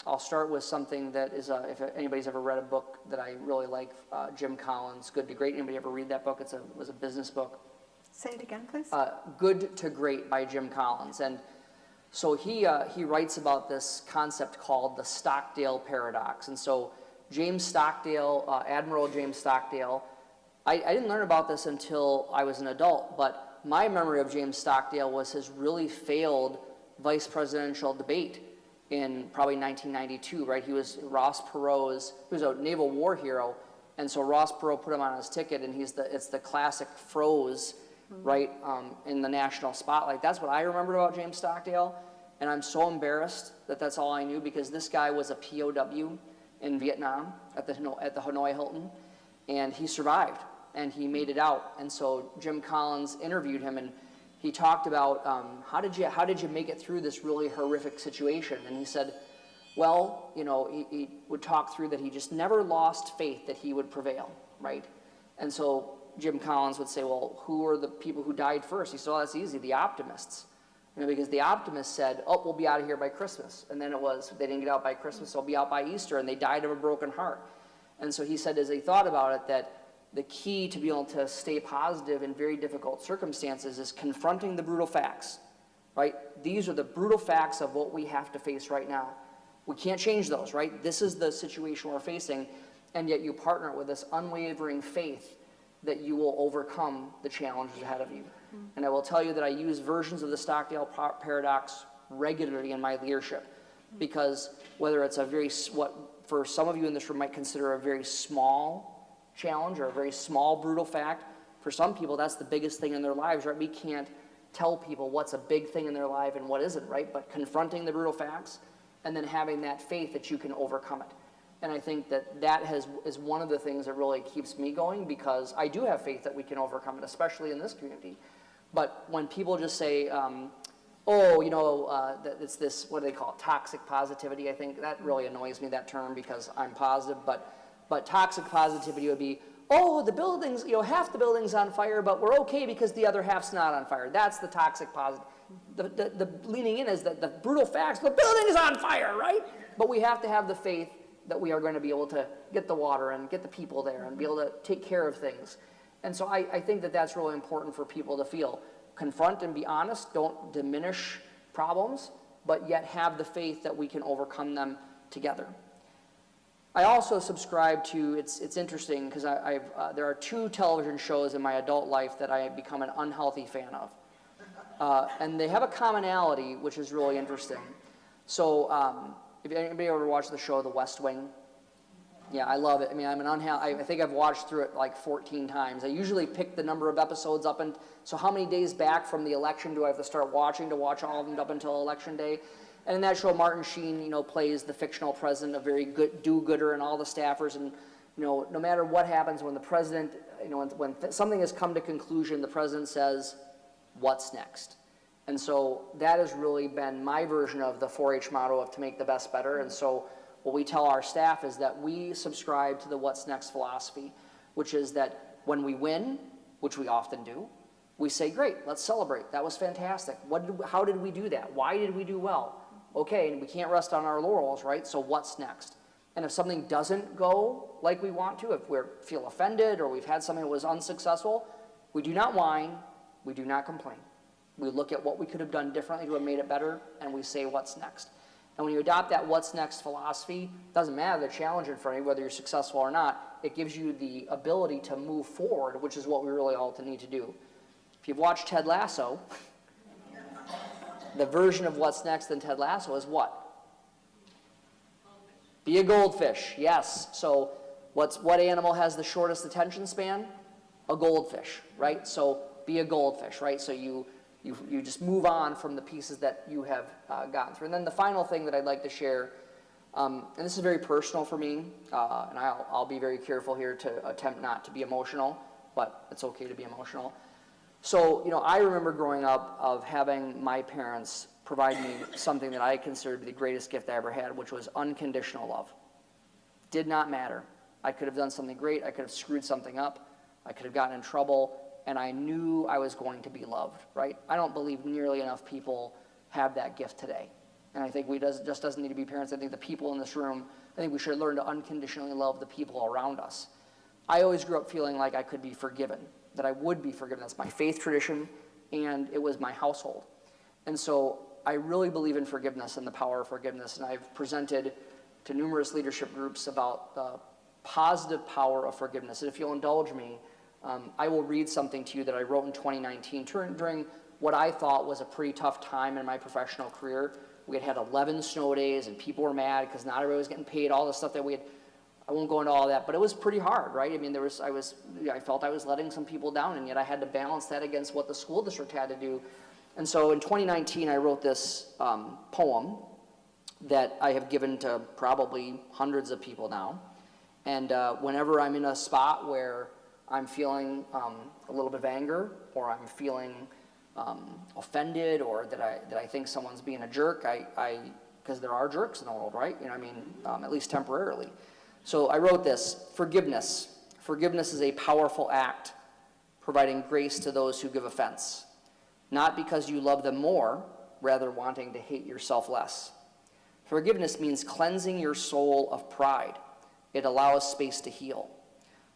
I'll start with something that is, if anybody's ever read a book that I really like, Jim Collins, Good to Great. Anybody ever read that book? It was a business book. Say it again, please. Good to Great by Jim Collins. And so he writes about this concept called the Stockdale paradox. And so James Stockdale, Admiral James Stockdale, I didn't learn about this until I was an adult, but my memory of James Stockdale was his really failed vice presidential debate in probably 1992, right? He was a naval war hero, and so Ross Perot put him on his ticket, and it's the classic froze, right, in the national spotlight. That's what I remembered about James Stockdale, and I'm so embarrassed that that's all I knew, because this guy was a POW in Vietnam at the Hanoi Hilton, and he survived, and he made it out. And so Jim Collins interviewed him, and he talked about, how did you make it through this really horrific situation? And he said, well, you know, he would talk through that he just never lost faith that he would prevail, right? And so Jim Collins would say, well, who are the people who died first? He said, oh, that's easy, the optimists. You know, because the optimists said, oh, we'll be out of here by Christmas. And then it was, they didn't get out by Christmas, they'll be out by Easter, and they died of a broken heart. And so he said, as he thought about it, that the key to be able to stay positive in very difficult circumstances is confronting the brutal facts, right? These are the brutal facts of what we have to face right now. We can't change those, right? This is the situation we're facing, and yet you partner with this unwavering faith that you will overcome the challenges ahead of you. And I will tell you that I use versions of the Stockdale paradox regularly in my leadership, because whether it's a very, what for some of you in this room might consider a very small challenge or a very small brutal fact, for some people that's the biggest thing in their lives, right? We can't tell people what's a big thing in their life and what isn't, right? But confronting the brutal facts and then having that faith that you can overcome it. And I think that is one of the things that really keeps me going, because I do have faith that we can overcome it, especially in this community. But when people just say, oh, you know, it's this, what do they call it, toxic positivity, I think that really annoys me, that term, because I'm positive. But toxic positivity would be, oh, the building's, you know, half the building's on fire, but we're okay because the other half's not on fire. That's the toxic positive. The leaning in is that the brutal facts, the building is on fire, right? But we have to have the faith that we are going to be able to get the water and get the people there and be able to take care of things. And so I think that that's really important for people to feel. Confront and be honest. Don't diminish problems, but yet have the faith that we can overcome them together. I also subscribe to, it's interesting, because there are 2 television shows in my adult life that I have become an unhealthy fan of. And they have a commonality, which is really interesting. So, if anybody ever watched the show The West Wing? Yeah, I love it. I mean, I think I've watched through it like 14 times. I usually pick the number of episodes up, and so how many days back from the election do I have to start watching to watch all of them up until Election Day? And in that show, Martin Sheen, you know, plays the fictional president, a very good do-gooder, and all the staffers. And you know, no matter what happens, when the president, you know, when something has come to conclusion, the president says, "What's next?" And so that has really been my version of the 4-H motto of to make the best better. And so what we tell our staff is that we subscribe to the what's next philosophy, which is that when we win, which we often do, we say, great, let's celebrate. That was fantastic. How did we do that? Why did we do well? Okay, and we can't rest on our laurels, right? So what's next? And if something doesn't go like we want to, if we feel offended or we've had something that was unsuccessful, we do not whine, we do not complain. We look at what we could have done differently to have made it better, and we say what's next. And when you adopt that what's next philosophy, it doesn't matter the challenge in front of you, whether you're successful or not, it gives you the ability to move forward, which is what we really all need to do. If you've watched Ted Lasso, the version of what's next in Ted Lasso is what? Be a goldfish, yes. So what animal has the shortest attention span? A goldfish, right? So be a goldfish, right? So you just move on from the pieces that you have gotten through. And then the final thing that I'd like to share, and this is very personal for me, and I'll be very careful here to attempt not to be emotional, but it's okay to be emotional. So, you know, I remember growing up of having my parents provide me something that I considered the greatest gift I ever had, which was unconditional love. Did not matter. I could have done something great. I could have screwed something up. I could have gotten in trouble. And I knew I was going to be loved, right? I don't believe nearly enough people have that gift today. And I think just doesn't need to be parents. I think the people in this room, I think we should learn to unconditionally love the people around us. I always grew up feeling like I could be forgiven, that I would be forgiven. That's my faith tradition, and it was my household. And so I really believe in forgiveness and the power of forgiveness, and I've presented to numerous leadership groups about the positive power of forgiveness. And if you'll indulge me, I will read something to you that I wrote in 2019 during what I thought was a pretty tough time in my professional career. We had 11 snow days, and people were mad because not everybody was getting paid, all the stuff that we had. I won't go into all that, but it was pretty hard, right? I mean, I felt I was letting some people down, and yet I had to balance that against what the school district had to do. And so in 2019, I wrote this poem that I have given to probably hundreds of people now. And whenever I'm in a spot where I'm feeling a little bit of anger, or I'm feeling offended, or that I think someone's being a jerk, because there are jerks in the world, right? You know, I mean, at least temporarily. So I wrote this: forgiveness. Forgiveness is a powerful act, providing grace to those who give offense, not because you love them more, rather wanting to hate yourself less. Forgiveness means cleansing your soul of pride. It allows space to heal.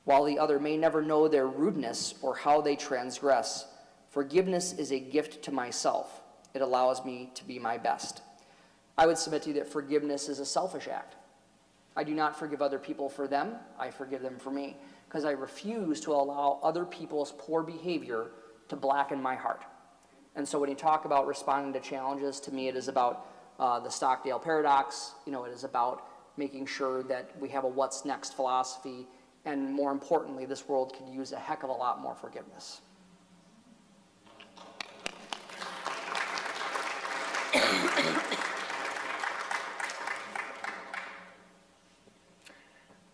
While the other may never know their rudeness or how they transgress, forgiveness is a gift to myself. It allows me to be my best. I would submit to you that forgiveness is a selfish act. I do not forgive other people for them. I forgive them for me, because I refuse to allow other people's poor behavior to blacken my heart. And so when you talk about responding to challenges, to me it is about the Stockdale paradox. You know, it is about making sure that we have a what's next philosophy, and more importantly, this world could use a heck of a lot more forgiveness.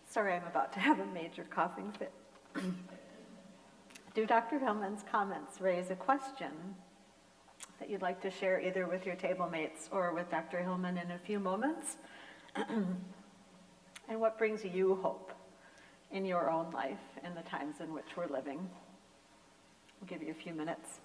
Sorry, I'm about to have a major coughing fit. Do Dr. Hillman's comments raise a question that you'd like to share either with your table mates or with Dr. Hillman in a few moments? And what brings you hope in your own life in the times in which we're living? I'll give you a few minutes.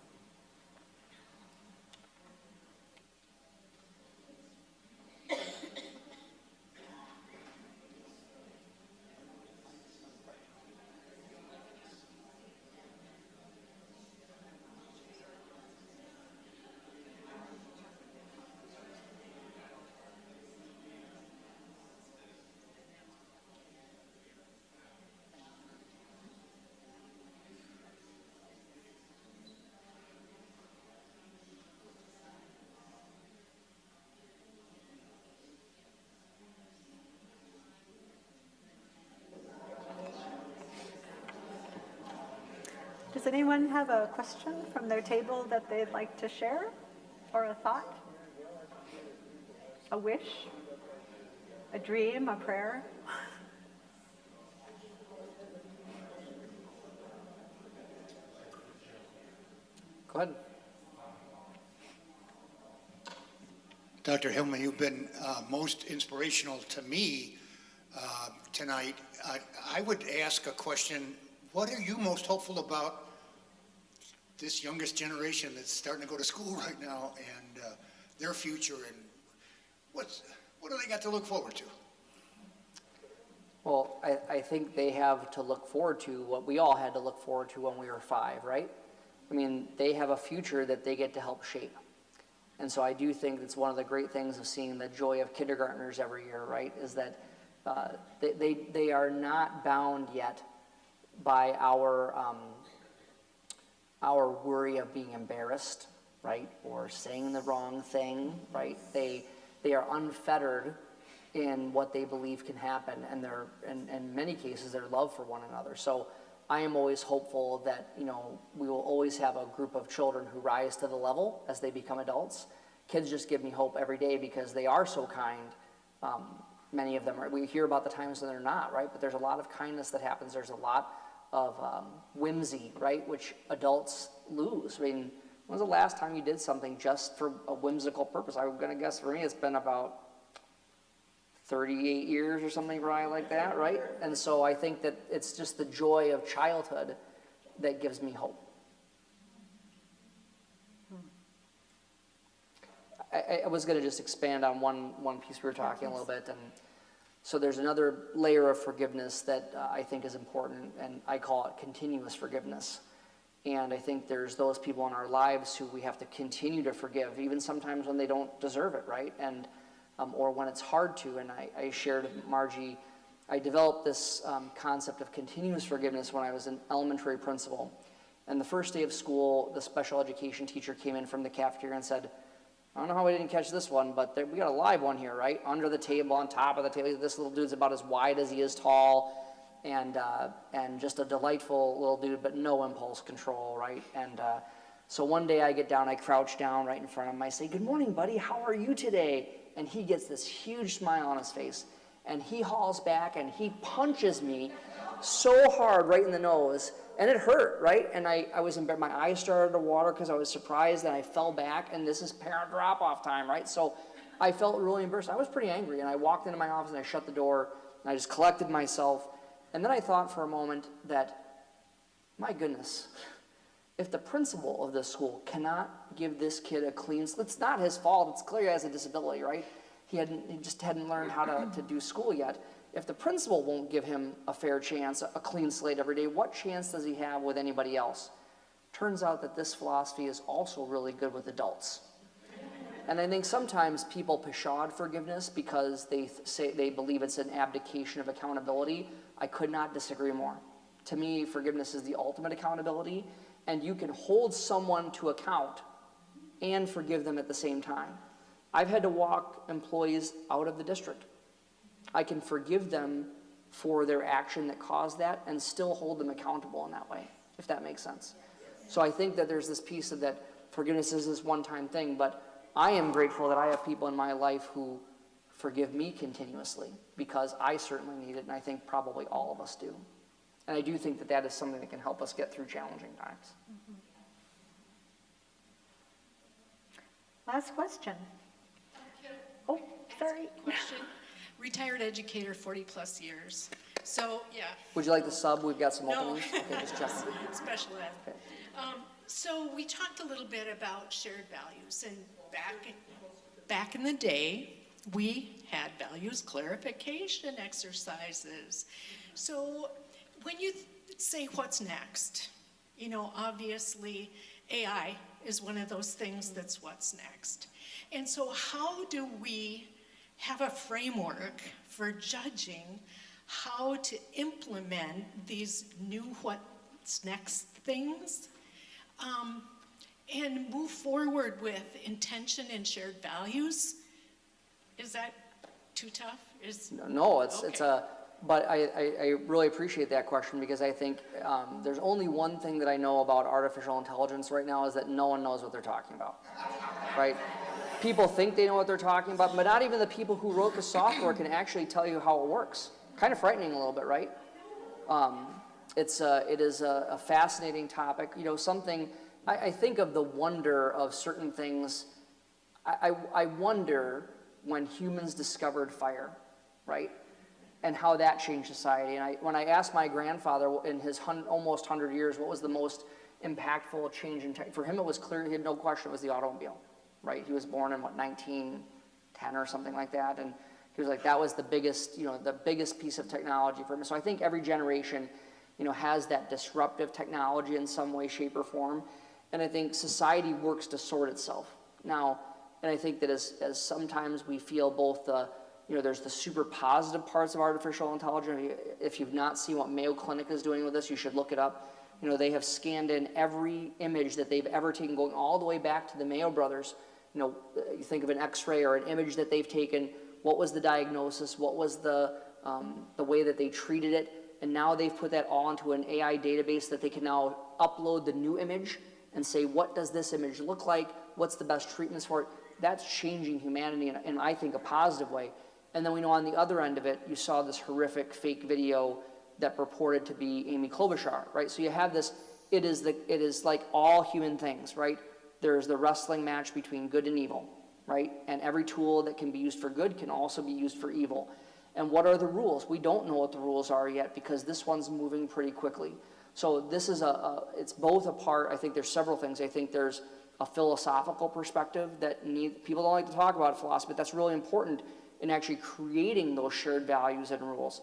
Does anyone have a question from their table that they'd like to share, or a thought? A wish? A dream? A prayer? Go ahead. Dr. Hillman, you've been most inspirational to me tonight. I would ask a question. What are you most hopeful about this youngest generation that's starting to go to school right now, and their future, and what do they got to look forward to? Well, I think they have to look forward to what we all had to look forward to when we were 5, right? I mean, they have a future that they get to help shape. And so I do think it's one of the great things of seeing the joy of kindergartners every year, right, is that they are not bound yet by our worry of being embarrassed, right, or saying the wrong thing, right? They are unfettered in what they believe can happen, and in many cases their love for one another. So I am always hopeful that, you know, we will always have a group of children who rise to the level as they become adults. Kids just give me hope every day because they are so kind. Many of them are. We hear about the times when they're not, right? But there's a lot of kindness that happens. There's a lot of whimsy, right, which adults lose. I mean, when was the last time you did something just for a whimsical purpose? I'm going to guess for me it's been about 38 years or something probably like that, right? And so I think that it's just the joy of childhood that gives me hope. I was going to just expand on one piece we were talking a little bit, and so there's another layer of forgiveness that I think is important, and I call it continuous forgiveness. And I think there's those people in our lives who we have to continue to forgive, even sometimes when they don't deserve it, right? And or when it's hard to. And I shared with Margie, I developed this concept of continuous forgiveness when I was an elementary principal. And the first day of school, the special education teacher came in from the cafeteria and said, I don't know how we didn't catch this one, but we got a live one here, right? Under the table, on top of the table. This little dude's about as wide as he is tall, and just a delightful little dude, but no impulse control, right? And so one day I get down, I crouch down right in front of him. I say, good morning, buddy. How are you today? And he gets this huge smile on his face. and he hauls back and he punches me so hard right in the nose, and it hurt, right? And I was in bed, my eyes started to water because I was surprised, and I fell back, and this is parent drop-off time, right? So I felt really embarrassed. I was pretty angry, and I walked into my office and I shut the door, and I just collected myself. And then I thought for a moment that, my goodness, if the principal of this school cannot give this kid a clean slate, it's not his fault, it's clear he has a disability, right? He just hadn't learned how to do school yet. If the principal won't give him a fair chance, a clean slate every day, what chance does he have with anybody else? Turns out that this philosophy is also really good with adults. And I think sometimes people pashad forgiveness because they believe it's an abdication of accountability. I could not disagree more. To me, forgiveness is the ultimate accountability, and you can hold someone to account and forgive them at the same time. I've had to walk employees out of the district. I can forgive them for their action that caused that and still hold them accountable in that way, if that makes sense. So I think that there's this piece of that forgiveness is this one-time thing, but I am grateful that I have people in my life who forgive me continuously because I certainly need it, and I think probably all of us do. And I do think that that is something that can help us get through challenging times. Last question. Oh, sorry. Question. Retired educator, 40-plus years. So, yeah. Would you like the sub? We've got some No. openings. Okay, just check. Special ed. Okay. So we talked a little bit about shared values, and back in the day, we had values clarification exercises. So when you say what's next, you know, obviously AI is one of those things that's what's next. And so how do we have a framework for judging how to implement these new what's next things and move forward with intention and shared values? Is that too tough? No, it's Okay. a, but I really appreciate that question because I think there's only one thing that I know about artificial intelligence right now is that no one knows what they're talking about, right? People think they know what they're talking about, but not even the people who wrote the software can actually tell you how it works. Kind of frightening a little bit, right? It is a fascinating topic. You know, something, I think of the wonder of certain things. I wonder when humans discovered fire, right? And how that changed society. And when I asked my grandfather in his almost 100 years, what was the most impactful change in tech, for him it was clear, he had no question, it was the automobile, right? He was born in, 1910 or something like that. And he was like, that was the biggest, the biggest piece of technology for him. So I think every generation, has that disruptive technology in some way, shape, or form. And I think society works to sort itself. Now, and I think that as sometimes we feel both the, there's the super positive parts of artificial intelligence. If you've not seen what Mayo Clinic is doing with this, you should look it up. They have scanned in every image that they've ever taken, going all the way back to the Mayo brothers. You think of an X-ray or an image that they've taken. What was the diagnosis? What was the way that they treated it? And now they've put that all into an AI database that they can now upload the new image and say, what does this image look like? What's the best treatments for it? That's changing humanity in I think, a positive way. And then we know on the other end of it, you saw this horrific fake video that purported to be Amy Klobuchar, right? So you have this, it is like all human things, right? There's the wrestling match between good and evil, right? And every tool that can be used for good can also be used for evil. And what are the rules? We don't know what the rules are yet because this one's moving pretty quickly. So this is it's both a part, I think there's several things. I think there's a philosophical perspective that people don't like to talk about philosophy, but that's really important in actually creating those shared values and rules.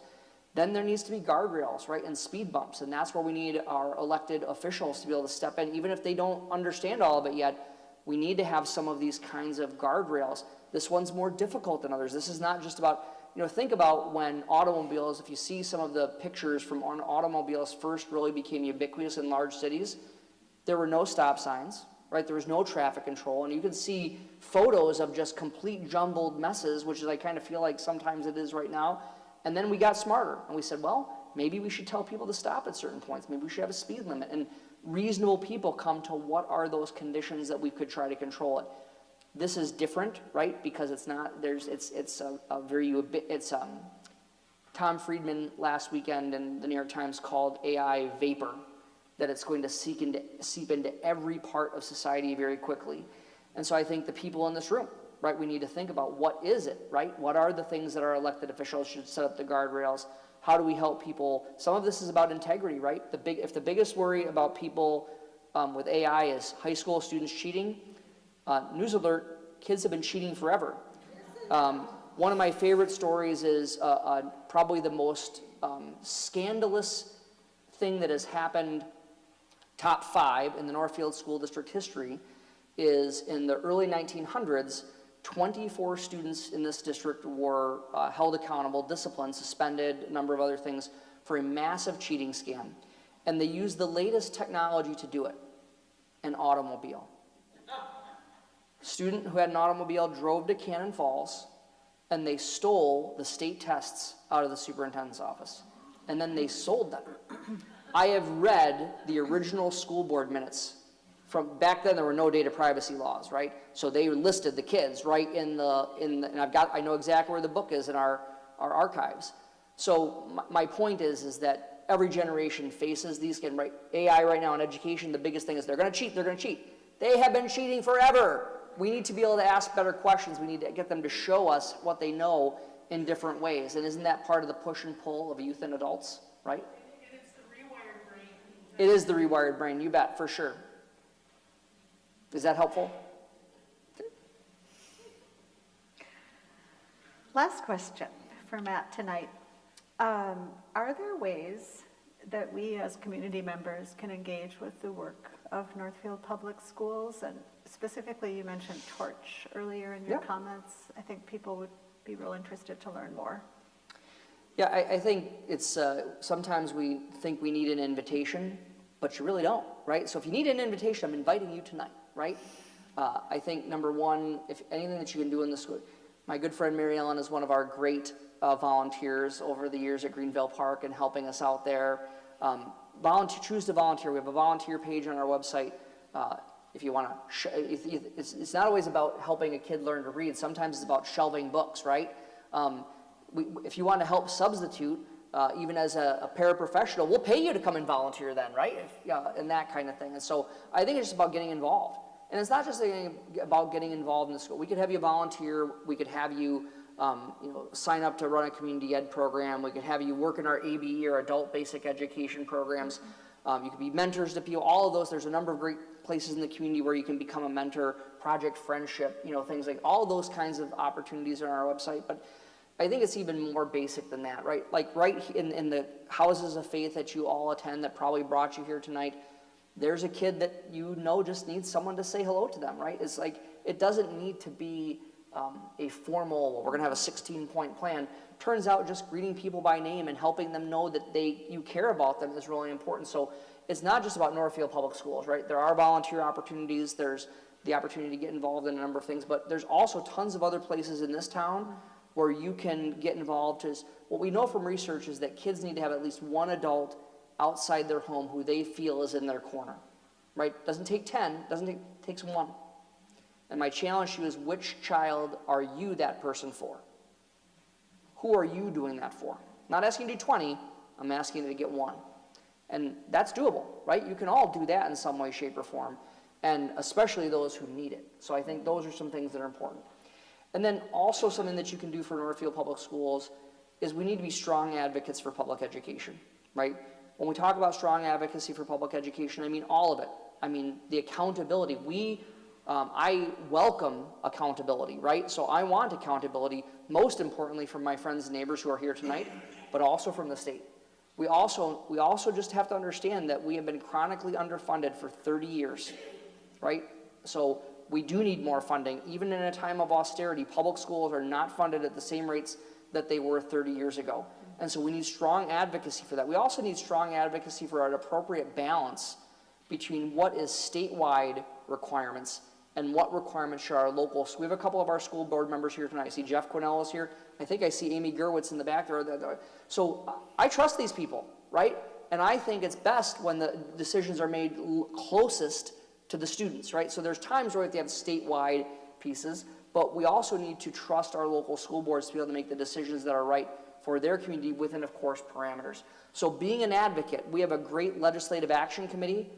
Then there needs to be guardrails, right, and speed bumps, and that's where we need our elected officials to be able to step in, even if they don't understand all of it yet. We need to have some of these kinds of guardrails. This one's more difficult than others. This is not just about, think about when automobiles, if you see some of the pictures from when automobiles first really became ubiquitous in large cities, there were no stop signs, right? There was no traffic control, and you can see photos of just complete jumbled messes, which is I kind of feel like sometimes it is right now. And then we got smarter, and we said, well, maybe we should tell people to stop at certain points. Maybe we should have a speed limit. And reasonable people come to what are those conditions that we could try to control it. This is different, right? Because it's not, it's Tom Friedman last weekend in the New York Times called AI vapor, that it's going to seep into every part of society very quickly. And so I think the people in this room, right, we need to think about what is it, right? What are the things that our elected officials should set up the guardrails? How do we help people? Some of this is about integrity, right? If the biggest worry about people with AI is high school students cheating, news alert, kids have been cheating forever. One of my favorite stories is probably the most scandalous thing that has happened, top 5 in the Northfield School District history, is in the early 1900s, 24 students in this district were held accountable, disciplined, suspended, a number of other things, for a massive cheating scam. And they used the latest technology to do it, an automobile. Student who had an automobile drove to Cannon Falls, and they stole the state tests out of the superintendent's office. And then they sold them. I have read the original school board minutes. From back then, there were no data privacy laws, right? So they listed the kids right and I know exactly where the book is in our archives. So my point is that every generation faces these, right? AI right now in education, the biggest thing is they're gonna cheat, They have been cheating forever. We need to be able to ask better questions. We need to get them to show us what they know in different ways. And isn't that part of the push and pull of youth and adults, right? And it's the rewired brain. It is the rewired brain, you bet, for sure. Is that helpful? Last question for Matt tonight. Are there ways that we as community members can engage with the work of Northfield Public Schools? And specifically, you mentioned Torch earlier in your comments. I think people would be real interested to learn more. Yeah, I think it's, sometimes we think we need an invitation, but you really don't, right? So if you need an invitation, I'm inviting you tonight, right? I think number one, if anything that you can do in the school, my good friend Mary Ellen is one of our great volunteers over the years at Greenville Park and helping us out there. Choose to volunteer. We have a volunteer page on our website. If you want to, it's not always about helping a kid learn to read. Sometimes it's about shelving books, right? If you want to help substitute, even as a paraprofessional, we'll pay you to come and volunteer then, right? And that kind of thing. And so I think it's just about getting involved. And it's not just about getting involved in the school. We could have you volunteer. We could have you, sign up to run a community ed program. We could have you work in our ABE or adult basic education programs. You could be mentors to people. All of those. There's a number of great places in the community where you can become a mentor. Project Friendship. Things like all those kinds of opportunities are on our website. But I think it's even more basic than that, right? Like right in the houses of faith that you all attend that probably brought you here tonight, there's a kid that just needs someone to say hello to them, right? It's like, it doesn't need to be a formal, we're gonna have a 16-point plan. Turns out just greeting people by name and helping them know that you care about them is really important. So it's not just about Northfield Public Schools, right? There are volunteer opportunities, there's the opportunity to get involved in a number of things, but there's also tons of other places in this town where you can get involved. What we know from research is that kids need to have at least one adult outside their home who they feel is in their corner, right? Doesn't take 10, takes one. And my challenge to you is, which child are you that person for? Who are you doing that for? Not asking you to do 20, I'm asking you to get one. And that's doable, right? You can all do that in some way, shape, or form, and especially those who need it. So I think those are some things that are important. And then also something that you can do for Northfield Public Schools is we need to be strong advocates for public education, right? When we talk about strong advocacy for public education, I mean all of it. I mean the accountability. I welcome accountability, right? So I want accountability, most importantly from my friends and neighbors who are here tonight, but also from the state. We also just have to understand that we have been chronically underfunded for 30 years, right? So we do need more funding. Even in a time of austerity, public schools are not funded at the same rates that they were 30 years ago. And so we need strong advocacy for that. We also need strong advocacy for an appropriate balance between what is statewide requirements and what requirements should our local. So we have a couple of our school board members here tonight. I see Jeff Quinnell is here. I think I see Amy Gerwitz in the back there. So I trust these people, right? And I think it's best when the decisions are made closest to the students, right? So there's times where we have statewide pieces, but we also need to trust our local school boards to be able to make the decisions that are right for their community within, of course, parameters. So being an advocate, we have a great legislative action committee.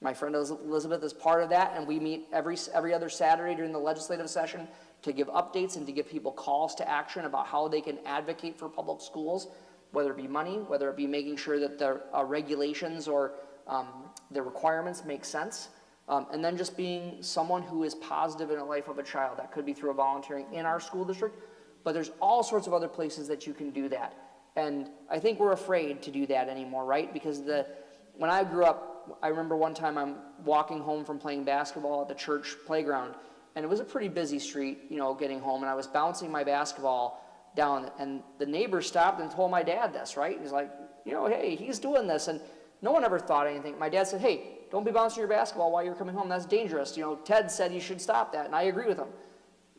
My friend Elizabeth is part of that, and we meet every other Saturday during the legislative session to give updates and to give people calls to action about how they can advocate for public schools, whether it be money, whether it be making sure that the regulations or the requirements make sense, and then just being someone who is positive in the life of a child. That could be through a volunteering in our school district, but there's all sorts of other places that you can do that. And I think we're afraid to do that anymore, right? Because when I grew up, I remember one time I'm walking home from playing basketball at the church playground, and it was a pretty busy street, you know, getting home, and I was bouncing my basketball down, and the neighbor stopped and told my dad this, right? He's like, you know, hey, he's doing this, and no one ever thought anything. My dad said, hey, don't be bouncing your basketball while you're coming home. That's dangerous. You know, Ted said you should stop that, and I agree with him.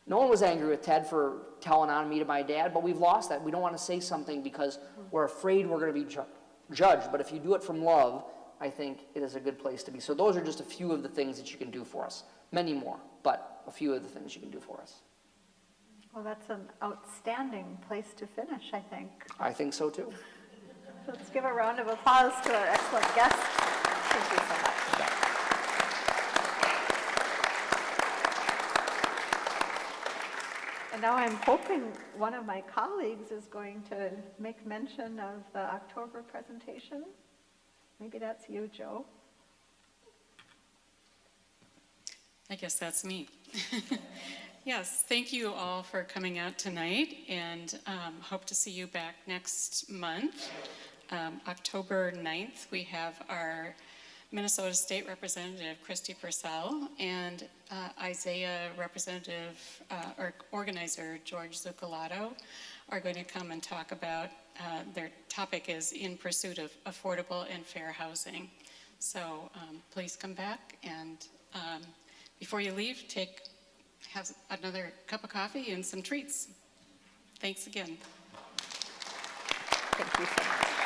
No one was angry with Ted for telling on me to my dad, but we've lost that. We don't want to say something because we're afraid we're going to be judged. But if you do it from love, I think it is a good place to be. So those are just a few of the things that you can do for us. Many more, but a few of the things you can do for us. Well, that's an outstanding place to finish, I think. I think so too. Let's give a round of applause to our excellent guests. Thank you so much. And now I'm hoping one of my colleagues is going to make mention of the October presentation. Maybe that's you, Joe. I guess that's me. Yes, thank you all for coming out tonight, and hope to see you back next month. October 9th, we have our Minnesota State Representative Christy Purcell and Isaiah Representative or Organizer George Zucolato are going to come and talk about, their topic is In Pursuit of Affordable and Fair Housing. So please come back, and before you leave, have another cup of coffee and some treats. Thanks again. Thank you so much.